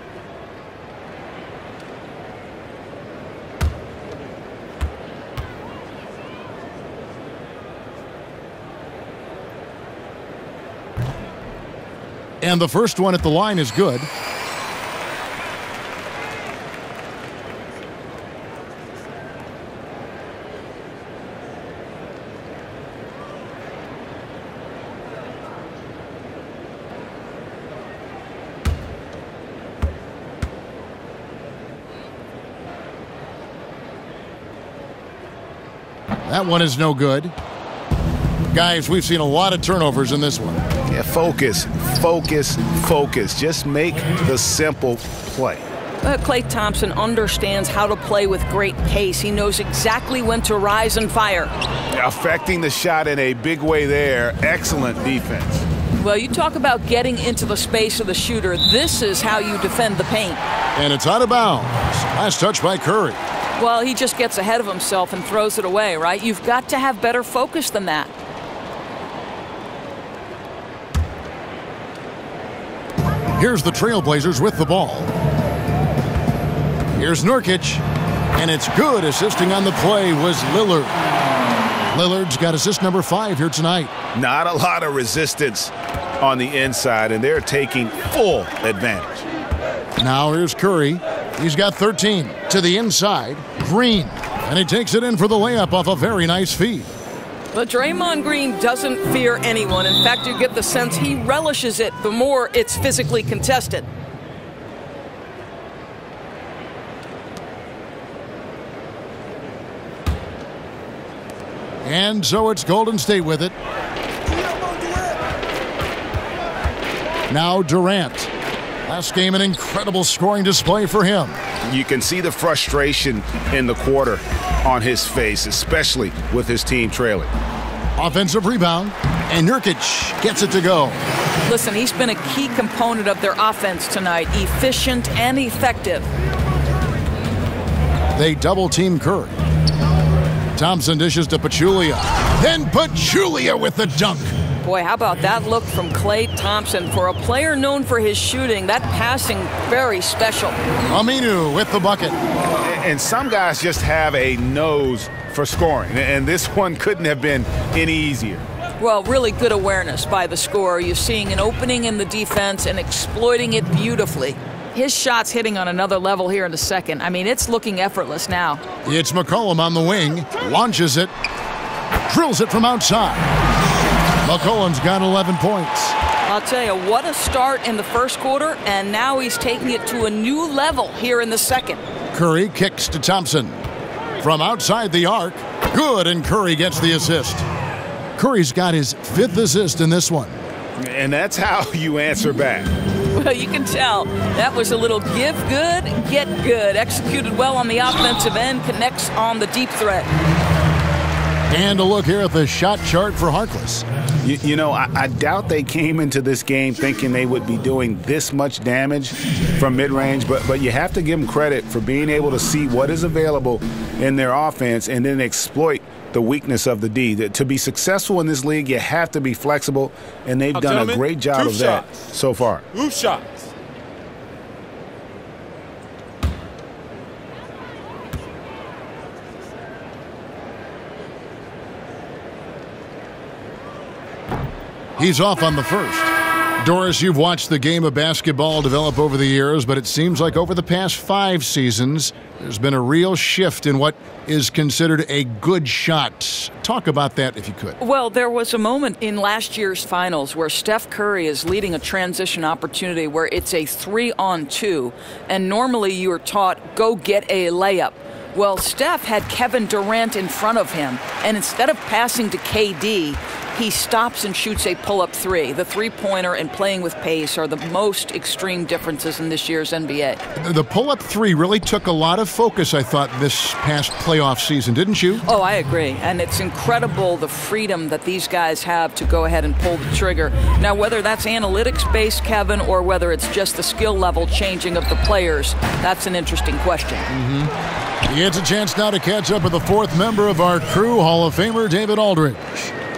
Speaker 5: And the first one at the line is good. That one is no good. Guys, we've seen a lot of turnovers in this one.
Speaker 9: Yeah, focus, focus, focus. Just make the simple play.
Speaker 7: Klay Thompson understands how to play with great pace. He knows exactly when to rise and fire.
Speaker 6: Affecting the shot in a big way there. Excellent defense.
Speaker 7: Well, you talk about getting into the space of the shooter. This is how you defend the paint.
Speaker 5: And it's out of bounds. Last touch by Curry.
Speaker 7: Well, he just gets ahead of himself and throws it away, right? You've got to have better focus than that.
Speaker 5: Here's the Trailblazers with the ball. Here's Nurkic, and it's good. Assisting on the play was Lillard. Lillard's got assist number 5 here tonight.
Speaker 9: Not a lot of resistance on the inside, and they're taking full advantage.
Speaker 5: Now here's Curry. He's got 13 to the inside. Green, and he takes it in for the layup off a very nice feed.
Speaker 7: But Draymond Green doesn't fear anyone. In fact, you get the sense he relishes it the more it's physically contested.
Speaker 5: And so it's Golden State with it. Now Durant. Last game, an incredible scoring display for him.
Speaker 6: You can see the frustration in the quarter on his face, especially with his team trailing.
Speaker 5: Offensive rebound, and Nurkic gets it to go.
Speaker 7: Listen, he's been a key component of their offense tonight, efficient and effective.
Speaker 5: They double-team Curry. Thompson dishes to Pachulia. Then Pachulia with the dunk.
Speaker 7: Boy, how about that look from Klay Thompson? For a player known for his shooting, that passing very special.
Speaker 5: Aminu with the bucket.
Speaker 6: And some guys just have a nose for scoring, and this one couldn't have been any easier.
Speaker 7: Well, really good awareness by the scorer. You're seeing an opening in the defense and exploiting it beautifully. His shot's hitting on another level here in the second. I mean, it's looking effortless now.
Speaker 5: It's McCollum on the wing, launches it, drills it from outside. McCollum's got 11 points.
Speaker 7: I'll tell you, what a start in the first quarter, and now he's taking it to a new level here in the second.
Speaker 5: Curry kicks to Thompson. From outside the arc, good, and Curry gets the assist. Curry's got his 5th assist in this one.
Speaker 6: And that's how you answer back.
Speaker 7: Well, you can tell that was a little give good, get good. Executed well on the offensive end, connects on the deep threat.
Speaker 5: And a look here at the shot chart for Harkless.
Speaker 9: You know, I doubt they came into this game thinking they would be doing this much damage from mid-range, but you have to give them credit for being able to see what is available in their offense and then exploit the weakness of the D. To be successful in this league, you have to be flexible, and they've done a great job of that so far.
Speaker 3: 2 shots.
Speaker 5: He's off on the first. Doris, you've watched the game of basketball develop over the years, but it seems like over the past 5 seasons, there's been a real shift in what is considered a good shot. Talk about that if you could.
Speaker 7: Well, there was a moment in last year's finals where Steph Curry is leading a transition opportunity where it's a 3-on-2, and normally you are taught, go get a layup. Well, Steph had Kevin Durant in front of him, and instead of passing to KD, he stops and shoots a pull-up 3. The three-pointer and playing with pace are the most extreme differences in this year's NBA.
Speaker 5: The pull-up 3 really took a lot of focus, I thought, this past playoff season, didn't you?
Speaker 7: Oh, I agree. And it's incredible the freedom that these guys have to go ahead and pull the trigger. Now, whether that's analytics-based, Kevin, or whether it's just the skill level changing of the players, that's an interesting question.
Speaker 5: He gets a chance now to catch up with the 4th member of our crew, Hall of Famer David Aldridge.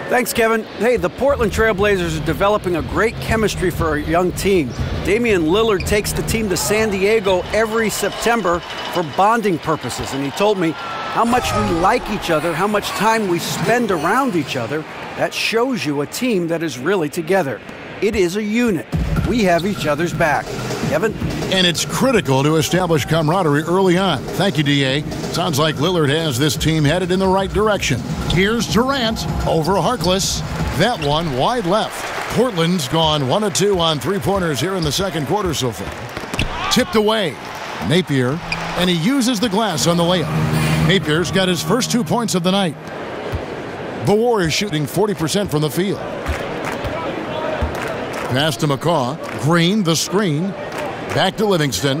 Speaker 8: Thanks, Kevin. Hey, the Portland Trail Blazers are developing a great chemistry for a young team. Damian Lillard takes the team to San Diego every September for bonding purposes, and he told me how much we like each other, how much time we spend around each other. That shows you a team that is really together. It is a unit. We have each other's back. Kevin?
Speaker 5: And it's critical to establish camaraderie early on. Thank you, D.A. Sounds like Lillard has this team headed in the right direction. Here's Durant over Harkless. That one wide left. Portland's gone 1 of 2 on 3-pointers here in the second quarter so far. Tipped away. Napier, and he uses the glass on the layup. Napier's got his first 2 points of the night. The Warriors shooting 40% from the field. Pass to McCaw. Green, the screen. Back to Livingston.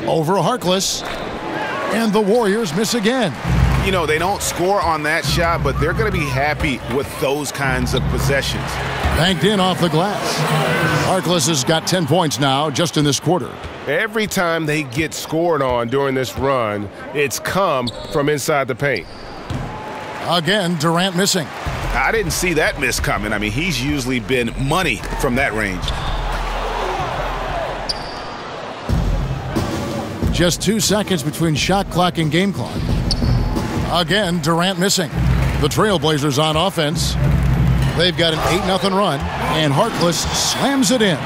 Speaker 5: Over Harkless. And the Warriors miss again.
Speaker 6: You know, they don't score on that shot, but they're going to be happy with those kinds of possessions.
Speaker 5: Banked in off the glass. Harkless has got 10 points now just in this quarter.
Speaker 6: Every time they get scored on during this run, it's come from inside the paint.
Speaker 5: Again, Durant missing.
Speaker 6: I didn't see that miss coming. I mean, he's usually been money from that range.
Speaker 5: Just 2 seconds between shot clock and game clock. Again, Durant missing. The Trailblazers on offense. They've got an 8-0 run, and Harkless slams it in.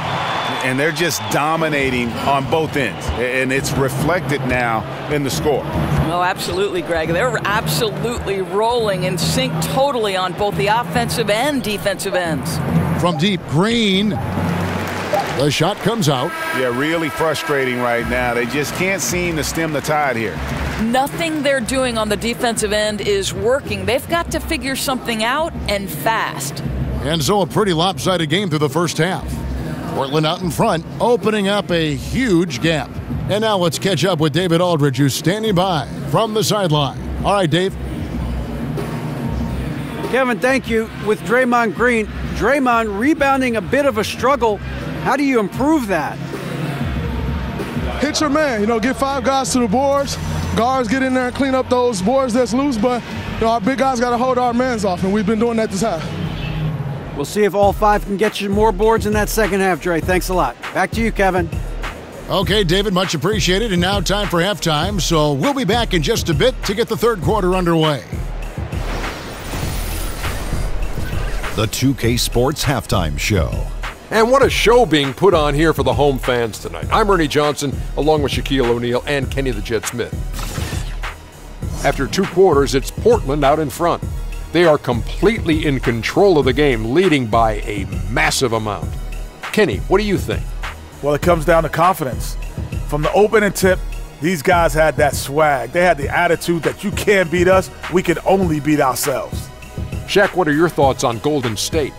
Speaker 6: And they're just dominating on both ends, and it's reflected now in the score.
Speaker 7: Oh, absolutely, Greg. They're absolutely rolling in sync totally on both the offensive and defensive ends.
Speaker 5: From deep, Green. The shot comes out.
Speaker 6: Yeah, really frustrating right now. They just can't seem to stem the tide here.
Speaker 7: Nothing they're doing on the defensive end is working. They've got to figure something out, and fast.
Speaker 5: And so a pretty lopsided game through the first half. Portland out in front, opening up a huge gap. And now let's catch up with David Aldridge, who's standing by from the sideline. All right, Dave.
Speaker 8: Kevin, thank you. With Draymond Green, Draymond rebounding a bit of a struggle. How do you improve that?
Speaker 12: Hit your man, get 5 guys to the boards. Guards get in there and clean up those boards that's loose, but our big guys got to hold our mans off, and we've been doing that this half.
Speaker 8: We'll see if all 5 can get you more boards in that second half, Dre. Thanks a lot. Back to you, Kevin.
Speaker 5: Okay, David, much appreciated. And now time for halftime, so we'll be back in just a bit to get the third quarter underway.
Speaker 1: The 2K Sports Halftime Show.
Speaker 2: And what a show being put on here for the home fans tonight. I'm Ernie Johnson, along with Shaquille O'Neal and Kenny the Jet Smith. After 2 quarters, it's Portland out in front. They are completely in control of the game, leading by a massive amount. Kenny, what do you think?
Speaker 3: Well, it comes down to confidence. From the opening tip, these guys had that swag. They had the attitude that you can't beat us, we can only beat ourselves.
Speaker 2: Shaq, what are your thoughts on Golden State?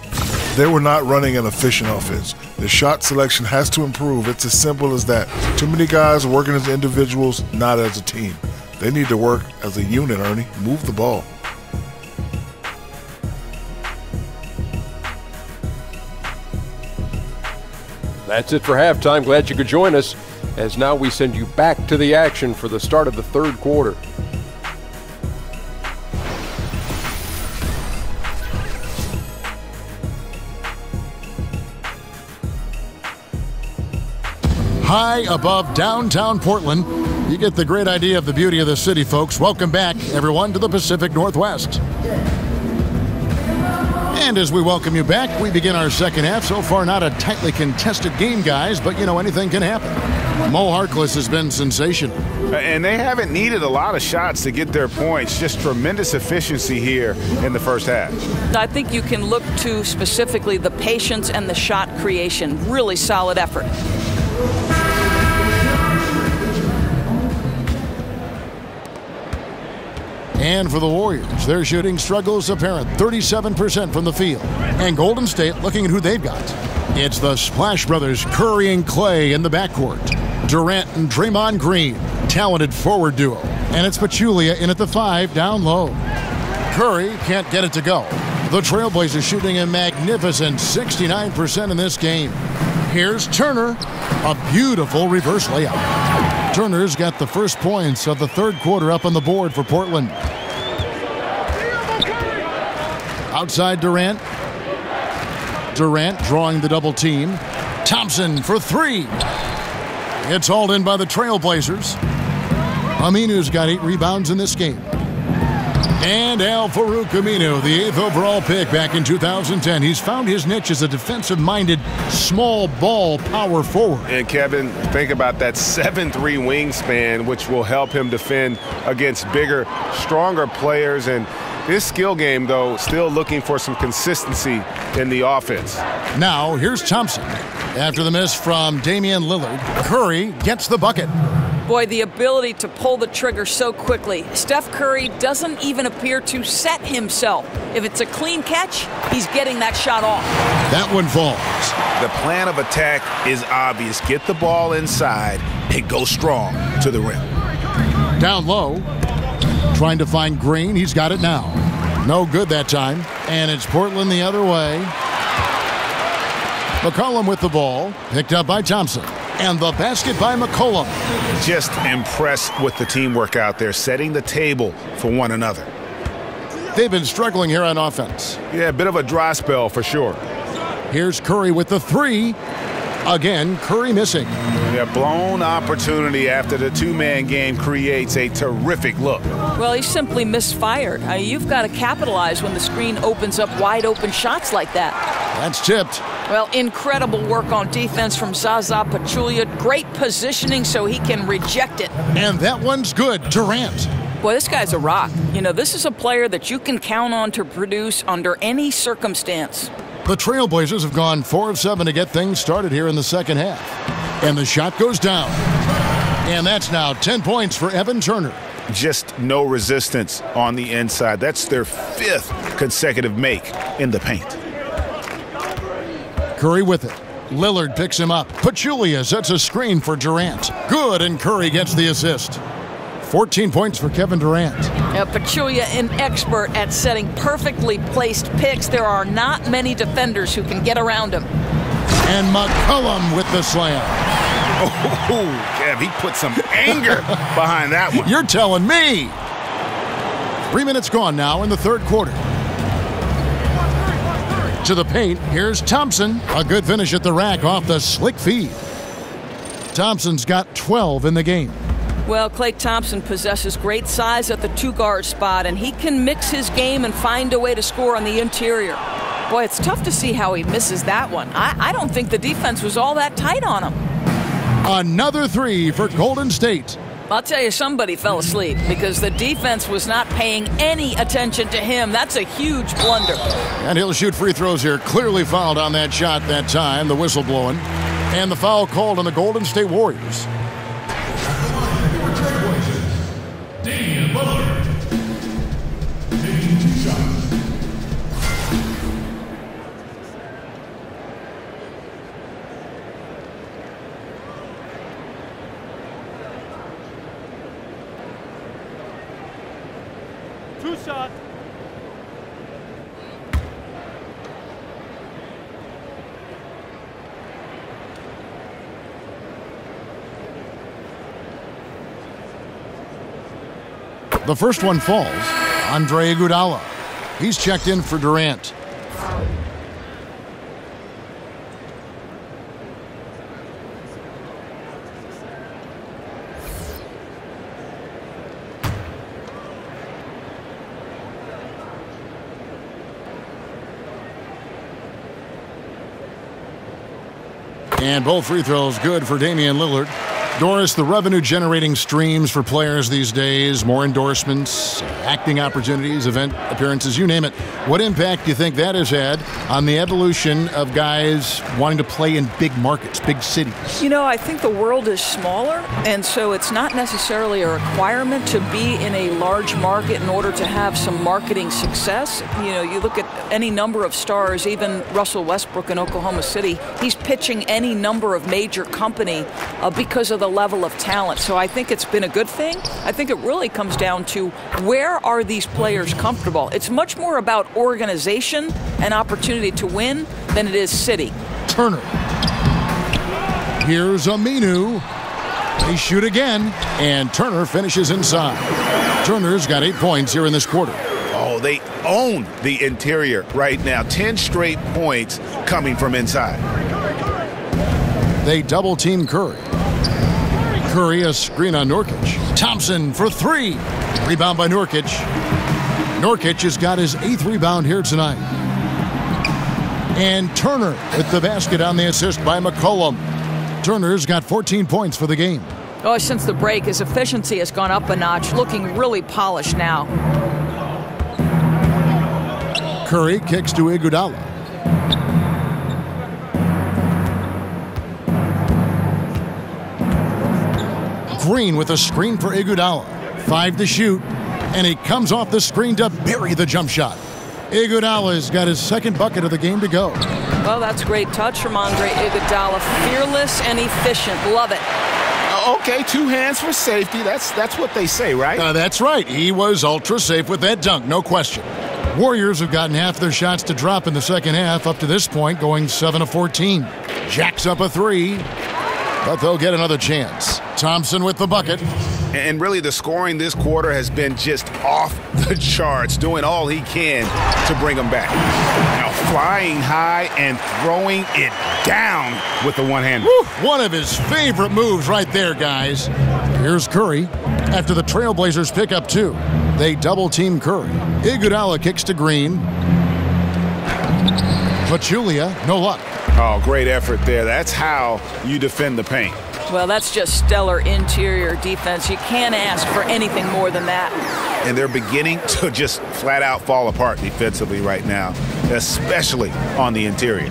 Speaker 4: They were not running an efficient offense. The shot selection has to improve. It's as simple as that. Too many guys working as individuals, not as a team. They need to work as a unit, Ernie. Move the ball.
Speaker 2: That's it for halftime. Glad you could join us, as now we send you back to the action for the start of the third quarter.
Speaker 5: High above downtown Portland, you get the great idea of the beauty of the city, folks. Welcome back, everyone, to the Pacific Northwest. And as we welcome you back, we begin our second half. So far, not a tightly contested game, guys, but, anything can happen. Mo Harkless has been sensational.
Speaker 6: And they haven't needed a lot of shots to get their points. Just tremendous efficiency here in the first half.
Speaker 7: I think you can look to specifically the patience and the shot creation. Really solid effort.
Speaker 5: And for the Warriors, their shooting struggles apparent, 37% from the field. And Golden State looking at who they've got. It's the Splash Brothers, Curry and Clay in the backcourt. Durant and Draymond Green, talented forward duo. And it's Pachulia in at the 5, down low. Curry can't get it to go. The Trailblazers shooting a magnificent 69% in this game. Here's Turner, a beautiful reverse layout. Turner's got the first points of the third quarter up on the board for Portland. Outside Durant. Durant drawing the double team. Thompson for 3. It's hauled in by the Trailblazers. Aminu's got 8 rebounds in this game. And Al-Farouq Aminu, the 8th overall pick back in 2010. He's found his niche as a defensive-minded, small ball power forward.
Speaker 6: And Kevin, think about that 7'3" wingspan, which will help him defend against bigger, stronger players. And this skill game, though, still looking for some consistency in the offense.
Speaker 5: Now, here's Thompson. After the miss from Damian Lillard, Curry gets the bucket.
Speaker 7: Boy, the ability to pull the trigger so quickly. Steph Curry doesn't even appear to set himself. If it's a clean catch, he's getting that shot off.
Speaker 5: That one falls.
Speaker 9: The plan of attack is obvious. Get the ball inside and go strong to the rim.
Speaker 5: Down low, trying to find Green. He's got it now. No good that time. And it's Portland the other way. McCollum with the ball, picked up by Thompson. And the basket by McCollum.
Speaker 6: Just impressed with the teamwork out there, setting the table for one another.
Speaker 5: They've been struggling here on offense.
Speaker 6: Yeah, a bit of a dry spell for sure.
Speaker 5: Here's Curry with the 3. Again, Curry missing.
Speaker 6: Yeah, blown opportunity after the two-man game creates a terrific look.
Speaker 7: Well, he simply misfired. You've got to capitalize when the screen opens up wide-open shots like that.
Speaker 5: That's tipped.
Speaker 7: Well, incredible work on defense from Zaza Pachulia. Great positioning so he can reject it.
Speaker 5: And that one's good. Durant.
Speaker 7: Boy, this guy's a rock. This is a player that you can count on to produce under any circumstance.
Speaker 5: The Trailblazers have gone 4 of 7 to get things started here in the second half. And the shot goes down. And that's now 10 points for Evan Turner.
Speaker 6: Just no resistance on the inside. That's their 5th consecutive make in the paint.
Speaker 5: Curry with it. Lillard picks him up. Pachulia sets a screen for Durant. Good, and Curry gets the assist. 14 points for Kevin Durant.
Speaker 7: Pachulia, an expert at setting perfectly placed picks. There are not many defenders who can get around him.
Speaker 5: And McCollum with the slam.
Speaker 9: Oh, Kev, he put some anger behind that one.
Speaker 5: You're telling me. 3 minutes gone now in the third quarter. To the paint, here's Thompson. A good finish at the rack off the slick feed. Thompson's got 12 in the game.
Speaker 7: Well, Klay Thompson possesses great size at the two-guard spot, and he can mix his game and find a way to score on the interior. Boy, it's tough to see how he misses that one. I don't think the defense was all that tight on him.
Speaker 5: Another three for Golden State.
Speaker 7: I'll tell you, somebody fell asleep because the defense was not paying any attention to him. That's a huge blunder.
Speaker 5: And he'll shoot free throws here. Clearly fouled on that shot that time, the whistle blowing. And the foul called on the Golden State Warriors.
Speaker 11: Damian Lillard. Taking 2 shots.
Speaker 13: Shot.
Speaker 5: The first one falls. Andre Iguodala. He's checked in for Durant. And both free throws good for Damian Lillard. Doris, the revenue-generating streams for players these days, more endorsements, acting opportunities, event appearances, you name it. What impact do you think that has had on the evolution of guys wanting to play in big markets, big cities?
Speaker 7: You know, I think the world is smaller, and so it's not necessarily a requirement to be in a large market in order to have some marketing success. You know, you look at any number of stars, even Russell Westbrook in Oklahoma City, he's pitching any number of major company because of the level of talent. So I think it's been a good thing. I think it really comes down to where are these players comfortable. It's much more about organization and opportunity to win than it is city.
Speaker 5: Turner. Here's Aminu. They shoot again, and Turner finishes inside. Turner's got 8 points here in this quarter.
Speaker 9: Oh, they own the interior right now. 10 straight points coming from inside.
Speaker 5: They double-team Curry. Curry, a screen on Nurkic. Thompson for three. Rebound by Nurkic. Nurkic has got his 8th rebound here tonight. And Turner with the basket on the assist by McCollum. Turner's got 14 points for the game.
Speaker 7: Oh, since the break, his efficiency has gone up a notch, looking really polished now.
Speaker 5: Curry kicks to Iguodala. Green with a screen for Iguodala. 5 to shoot, and he comes off the screen to bury the jump shot. Iguodala's got his 2nd bucket of the game to go.
Speaker 7: Well, that's great touch from Andre Iguodala. Fearless and efficient. Love it.
Speaker 9: Okay, 2 hands for safety. That's what they say, right?
Speaker 5: That's right. He was ultra safe with that dunk, no question. Warriors have gotten half their shots to drop in the second half up to this point, going 7 of 14. Jacks up a 3, but they'll get another chance. Thompson with the bucket.
Speaker 9: And really, the scoring this quarter has been just off the charts, doing all he can to bring them back. Now flying high and throwing it down with the one-hander.
Speaker 5: One of his favorite moves right there, guys. Here's Curry. After the Trailblazers pick up 2, they double-team Curry. Iguodala kicks to Green. Pachulia, no luck.
Speaker 9: Oh, great effort there. That's how you defend the paint.
Speaker 7: Well, that's just stellar interior defense. You can't ask for anything more than that.
Speaker 9: And they're beginning to just flat out fall apart defensively right now, especially on the interior.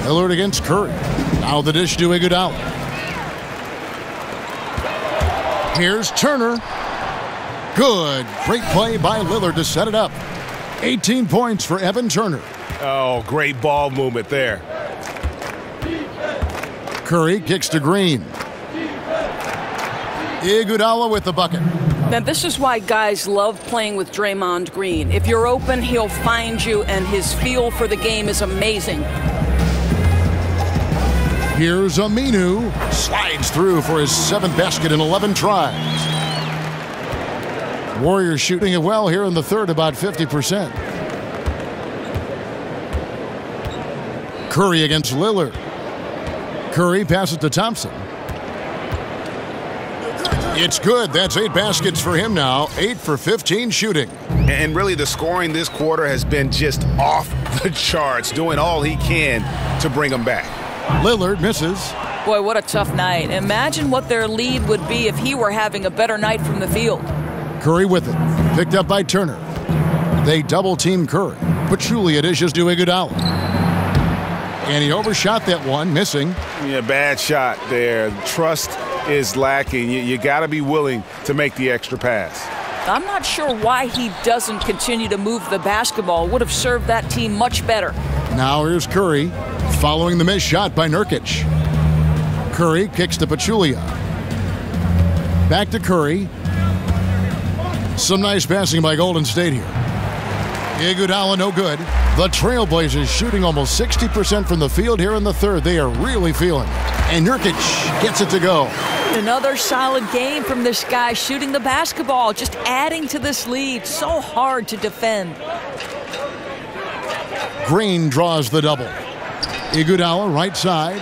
Speaker 5: Lillard against Curry. Now the dish to Iguodala. Here's Turner. Good. Great play by Lillard to set it up. 18 points for Evan Turner.
Speaker 6: Oh, great ball movement there.
Speaker 5: Curry kicks to Green. Iguodala with the bucket.
Speaker 7: Now, this is why guys love playing with Draymond Green. If you're open, he'll find you, and his feel for the game is amazing.
Speaker 5: Here's Aminu. Slides through for his 7th basket in 11 tries. Warriors shooting it well here in the third, about 50%. Curry against Lillard. Curry passes to Thompson. It's good. That's 8 baskets for him now. 8 for 15 shooting.
Speaker 6: And really the scoring this quarter has been just off the charts, doing all he can to bring them back.
Speaker 5: Lillard misses.
Speaker 7: Boy, what a tough night. Imagine what their lead would be if he were having a better night from the field.
Speaker 5: Curry with it. Picked up by Turner. They double-team Curry. Pachulia dishes to Iguodala. And he overshot that one, missing.
Speaker 6: Yeah, bad shot there. Trust is lacking. You got to be willing to make the extra pass.
Speaker 7: I'm not sure why he doesn't continue to move the basketball. Would have served that team much better.
Speaker 5: Now here's Curry, following the missed shot by Nurkic. Curry kicks to Pachulia. Back to Curry. Some nice passing by Golden State here. Iguodala no good. The Trailblazers shooting almost 60% from the field here in the third. They are really feeling it. And Nurkic gets it to go.
Speaker 7: Another solid game from this guy shooting the basketball, just adding to this lead. So hard to defend.
Speaker 5: Green draws the double. Iguodala right side.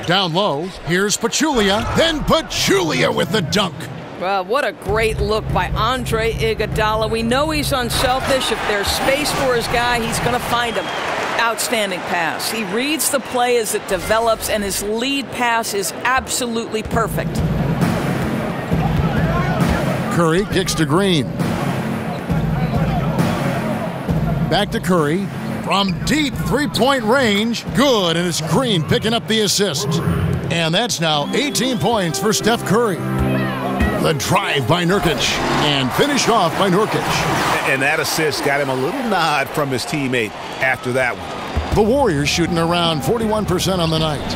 Speaker 5: Down low. Here's Pachulia. Then Pachulia with the dunk.
Speaker 7: Well, what a great look by Andre Iguodala. We know he's unselfish. If there's space for his guy, he's going to find him. Outstanding pass. He reads the play as it develops, and his lead pass is absolutely perfect.
Speaker 5: Curry kicks to Green. Back to Curry. From deep three-point range. Good, and it's Green picking up the assist. And that's now 18 points for Steph Curry. The drive by Nurkic, and finished off by Nurkic.
Speaker 6: And that assist got him a little nod from his teammate after that one.
Speaker 5: The Warriors shooting around 41% on the night.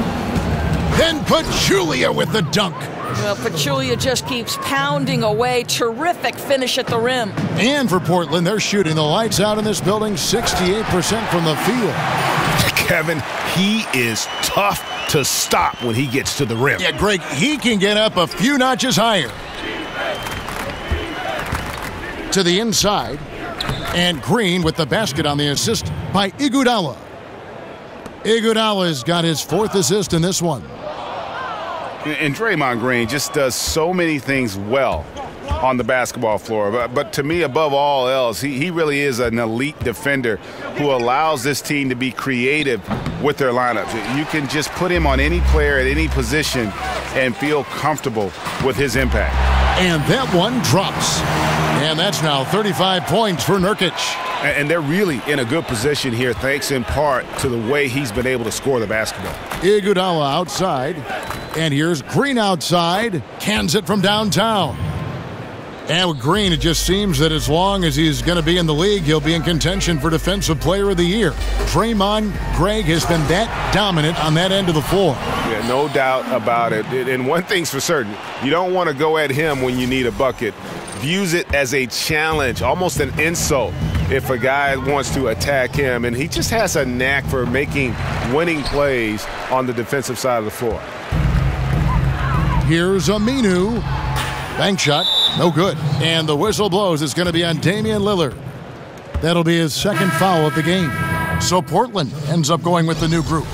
Speaker 5: Then Pachulia with the dunk.
Speaker 7: Well, Pachulia just keeps pounding away. Terrific finish at the rim.
Speaker 5: And for Portland, they're shooting the lights out in this building, 68% from the field.
Speaker 6: Kevin, he is tough to stop when he gets to the rim.
Speaker 5: Yeah, Greg, he can get up a few notches higher. To the inside, and Green with the basket on the assist by Iguodala. Iguodala's got his 4th assist in this one.
Speaker 6: And Draymond Green just does so many things well on the basketball floor. But to me, above all else, he really is an elite defender who allows this team to be creative with their lineups. You can just put him on any player at any position and feel comfortable with his impact.
Speaker 5: And that one drops. And that's now 35 points for Nurkic.
Speaker 6: And they're really in a good position here, thanks in part to the way he's been able to score the basketball.
Speaker 5: Iguodala outside. And here's Green outside. Cans it from downtown. And with Green, it just seems that as long as he's going to be in the league, he'll be in contention for Defensive Player of the Year. Draymond Greg has been that dominant on that end of the floor.
Speaker 6: Yeah, no doubt about it. And one thing's for certain, you don't want to go at him when you need a bucket. Views it as a challenge, almost an insult if a guy wants to attack him. And he just has a knack for making winning plays on the defensive side of the floor.
Speaker 5: Here's Aminu. Bank shot, no good. And the whistle blows. It's going to be on Damian Lillard. That'll be his 2nd foul of the game. So Portland ends up going with the new group.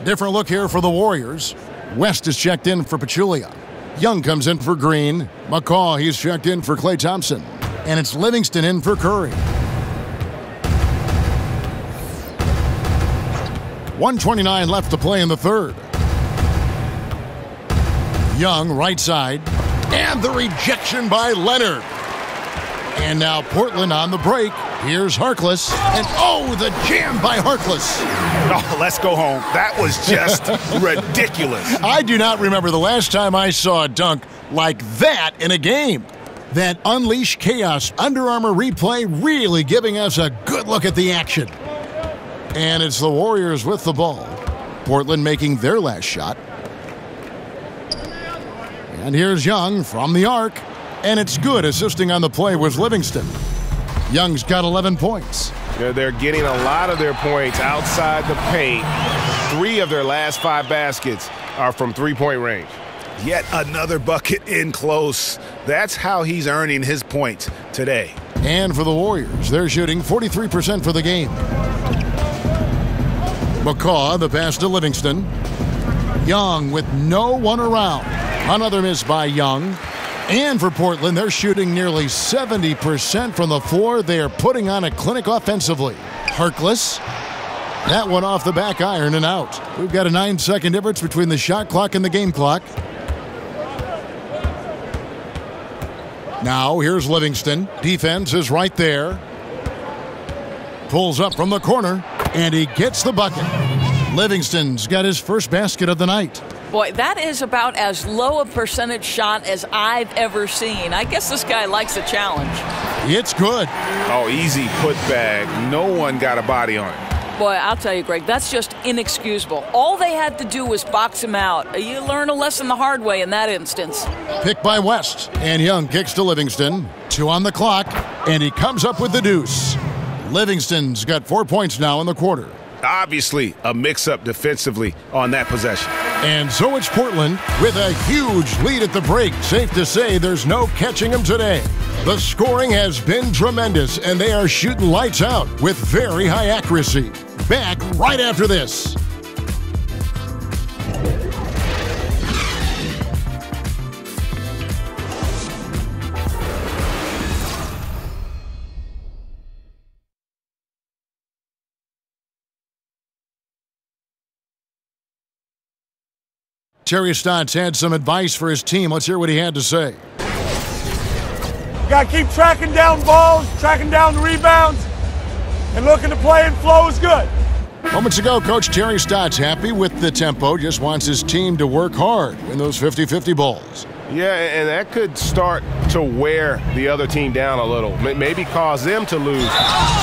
Speaker 5: Different look here for the Warriors. West is checked in for Pachulia. Young comes in for Green. McCaw, he's checked in for Klay Thompson. And it's Livingston in for Curry. 1:29 left to play in the third. Young, right side. And the rejection by Leonard. And now Portland on the break. Here's Harkless. And oh, the jam by Harkless.
Speaker 6: Oh, let's go home. That was just ridiculous.
Speaker 5: I do not remember the last time I saw a dunk like that in a game. That Unleash Chaos Under Armour replay really giving us a good look at the action. And it's the Warriors with the ball. Portland making their last shot. And here's Young from the arc. And it's good. Assisting on the play was Livingston. Young's got 11 points.
Speaker 6: They're getting a lot of their points outside the paint. 3 of their last 5 baskets are from three-point range.
Speaker 9: Yet another bucket in close. That's how he's earning his points today.
Speaker 5: And for the Warriors, they're shooting 43% for the game. McCaw, the pass to Livingston. Young with no one around. Another miss by Young. And for Portland, they're shooting nearly 70% from the floor. They are putting on a clinic offensively. Harkless. That one off the back iron and out. We've got a 9-second difference between the shot clock and the game clock. Now here's Livingston. Defense is right there. Pulls up from the corner, and he gets the bucket. Livingston's got his first basket of the night.
Speaker 7: Boy, that is about as low a percentage shot as I've ever seen. I guess this guy likes a challenge.
Speaker 5: It's good.
Speaker 6: Oh, easy putback. No one got a body on it.
Speaker 7: Boy, I'll tell you, Greg, that's just inexcusable. All they had to do was box him out. You learn a lesson the hard way in that instance.
Speaker 5: Picked by West, and Young kicks to Livingston. 2 on the clock, and he comes up with the deuce. Livingston's got 4 points now in the quarter.
Speaker 6: Obviously, a mix-up defensively on that possession.
Speaker 5: And so it's Portland with a huge lead at the break. Safe to say there's no catching them today. The scoring has been tremendous, and they are shooting lights out with very high accuracy. Back right after this. Terry Stotts had some advice for his team. Let's hear what he had to say.
Speaker 14: You got to keep tracking down balls, tracking down the rebounds, and looking to play and flow is good.
Speaker 5: Moments ago, Coach Terry Stotts happy with the tempo, just wants his team to work hard in those 50-50 balls.
Speaker 6: Yeah, and that could start to wear the other team down a little. Maybe cause them to lose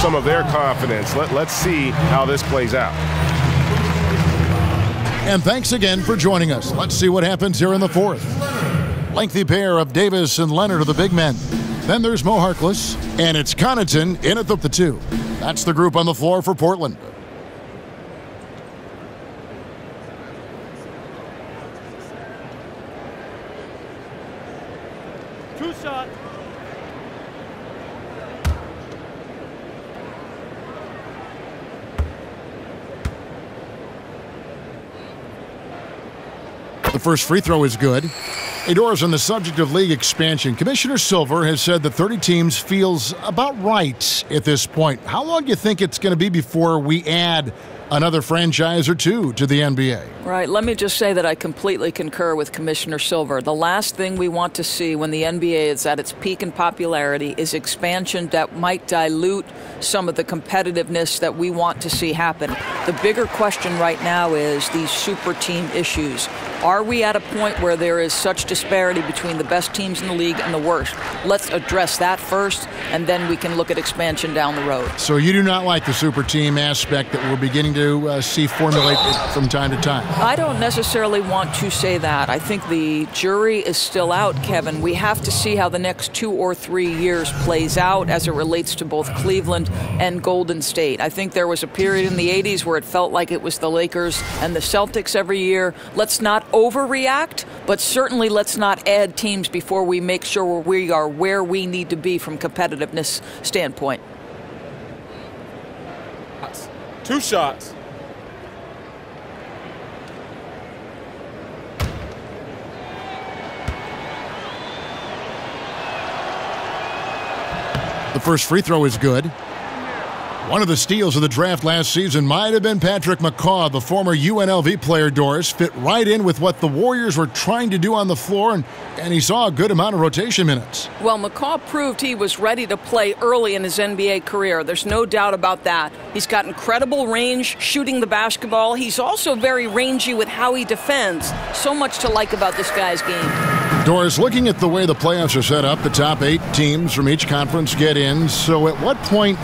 Speaker 6: some of their confidence. Let's see how this plays out.
Speaker 5: And thanks again for joining us. Let's see what happens here in the fourth. Lengthy pair of Davis and Leonard are the big men. Then there's Mo Harkless, and it's Connaughton in at the 2. That's the group on the floor for Portland.
Speaker 13: Two shot.
Speaker 5: The first free throw is good. Hey, Doris, on the subject of league expansion, Commissioner Silver has said that 30 teams feels about right at this point. How long do you think it's going to be before we add another franchise or two to the NBA?
Speaker 7: Right. Let me just say that I completely concur with Commissioner Silver. The last thing we want to see when the NBA is at its peak in popularity is expansion that might dilute some of the competitiveness that we want to see happen. The bigger question right now is these super team issues. Are we at a point where there is such disparity between the best teams in the league and the worst? Let's address that first, and then we can look at expansion down the road.
Speaker 5: So you do not like the super team aspect that we're beginning to see formulate from time to time?
Speaker 7: I don't necessarily want to say that. I think the jury is still out, Kevin. We have to see how the next 2 or 3 years plays out as it relates to both Cleveland and Golden State. I think there was a period in the 80s where it felt like it was the Lakers and the Celtics every year. Let's not overreact, but certainly let's not add teams before we make sure we are where we need to be from competitiveness standpoint.
Speaker 14: 2 shots.
Speaker 5: The first free throw is good. One of the steals of the draft last season might have been Patrick McCaw, the former UNLV player. Doris fit right in with what the Warriors were trying to do on the floor, and he saw a good amount of rotation minutes.
Speaker 7: Well, McCaw proved he was ready to play early in his NBA career. There's no doubt about that. He's got incredible range shooting the basketball. He's also very rangy with how he defends. So much to like about this guy's game.
Speaker 5: Doris, looking at the way the playoffs are set up, the top 8 teams from each conference get in. So at what point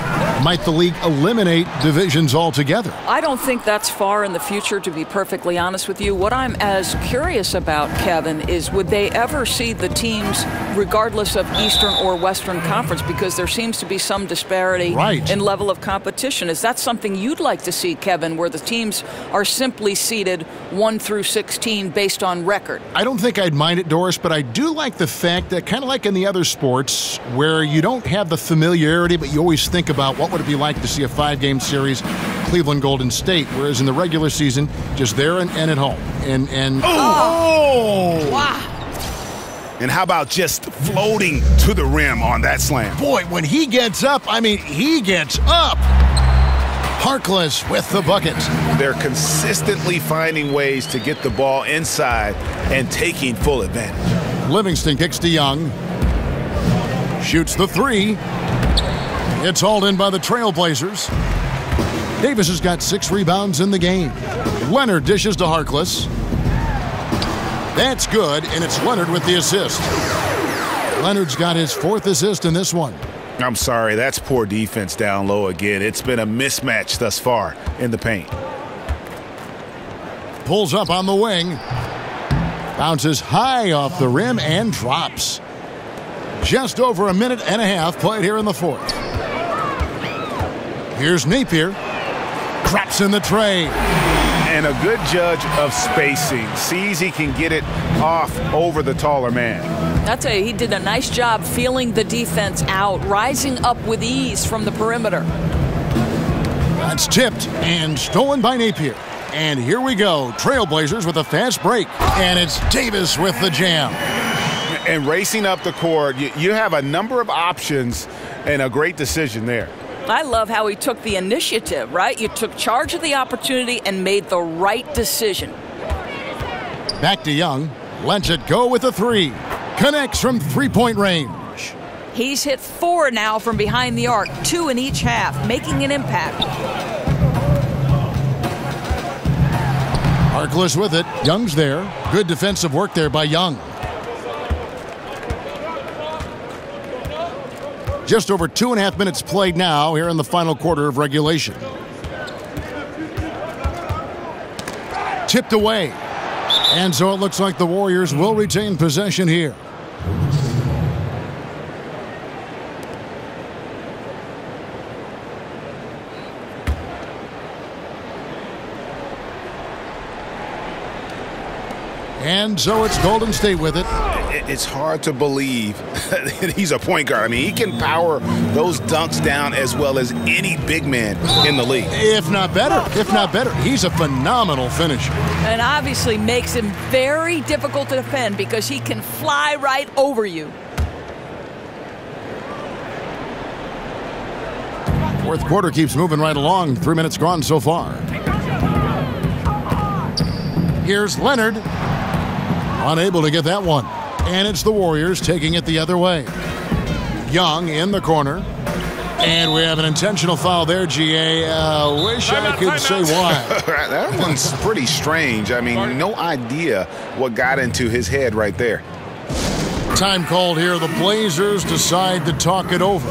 Speaker 5: might the league eliminate divisions altogether?
Speaker 7: I don't think that's far in the future, to be perfectly honest with you. What I'm as curious about, Kevin, is would they ever see the teams regardless of Eastern or Western Conference, because there seems to be some disparity in level of competition. Is that something you'd like to see, Kevin, where the teams are simply seeded 1 through 16 based on record?
Speaker 5: I don't think I'd mind it, Doris, but I do like the fact that, kind of like in the other sports, where you don't have the familiarity, but you always think about what would it be like to see a 5-game series, Cleveland Golden State, whereas in the regular season, just there and at home.
Speaker 9: Wow. And how about just floating to the rim on that slam?
Speaker 5: Boy, when he gets up, I mean, he gets up. Harkless with the bucket.
Speaker 6: They're consistently finding ways to get the ball inside and taking full advantage.
Speaker 5: Livingston kicks to Young. Shoots the 3. It's hauled in by the Trailblazers. Davis has got 6 rebounds in the game. Leonard dishes to Harkless. That's good, and it's Leonard with the assist. Leonard's got his 4th assist in this one.
Speaker 6: I'm sorry, that's poor defense down low again. It's been a mismatch thus far in the paint.
Speaker 5: Pulls up on the wing. Bounces high off the rim and drops. Just over a minute and a half played here in the 4th. Here's Napier. Drops in the tray.
Speaker 6: And a good judge of spacing. Sees he can get it off over the taller man.
Speaker 7: I'll tell you, he did a nice job feeling the defense out, rising up with ease from the perimeter.
Speaker 5: That's tipped and stolen by Napier. And here we go. Trailblazers with a fast break. And it's Davis with the jam.
Speaker 6: And racing up the court, you have a number of options and a great decision there.
Speaker 7: I love how he took the initiative, right? You took charge of the opportunity and made the right decision.
Speaker 5: Back to Young. Lets it go with a 3. Connects from 3-point range.
Speaker 7: He's hit 4 now from behind the arc, 2 in each half, making an impact.
Speaker 5: Harkless with it. Young's there. Good defensive work there by Young. Just over 2.5 minutes played now here in the final quarter of regulation. Tipped away. And so it looks like the Warriors will retain possession here. And so it's Golden State with it.
Speaker 6: It's hard to believe he's a point guard. I mean, he can power those dunks down as well as any big man in the league.
Speaker 5: If not better. If not better. He's a phenomenal finisher.
Speaker 7: And obviously makes him very difficult to defend because he can fly right over you.
Speaker 5: Fourth quarter keeps moving right along. 3 minutes gone so far. Here's Leonard. Unable to get that one. And it's the Warriors taking it the other way. Young in the corner. And we have an intentional foul there, GA. Wish I could say why.
Speaker 6: That one's pretty strange. I mean, no idea what got into his head right there.
Speaker 5: Time called here. The Blazers decide to talk it over.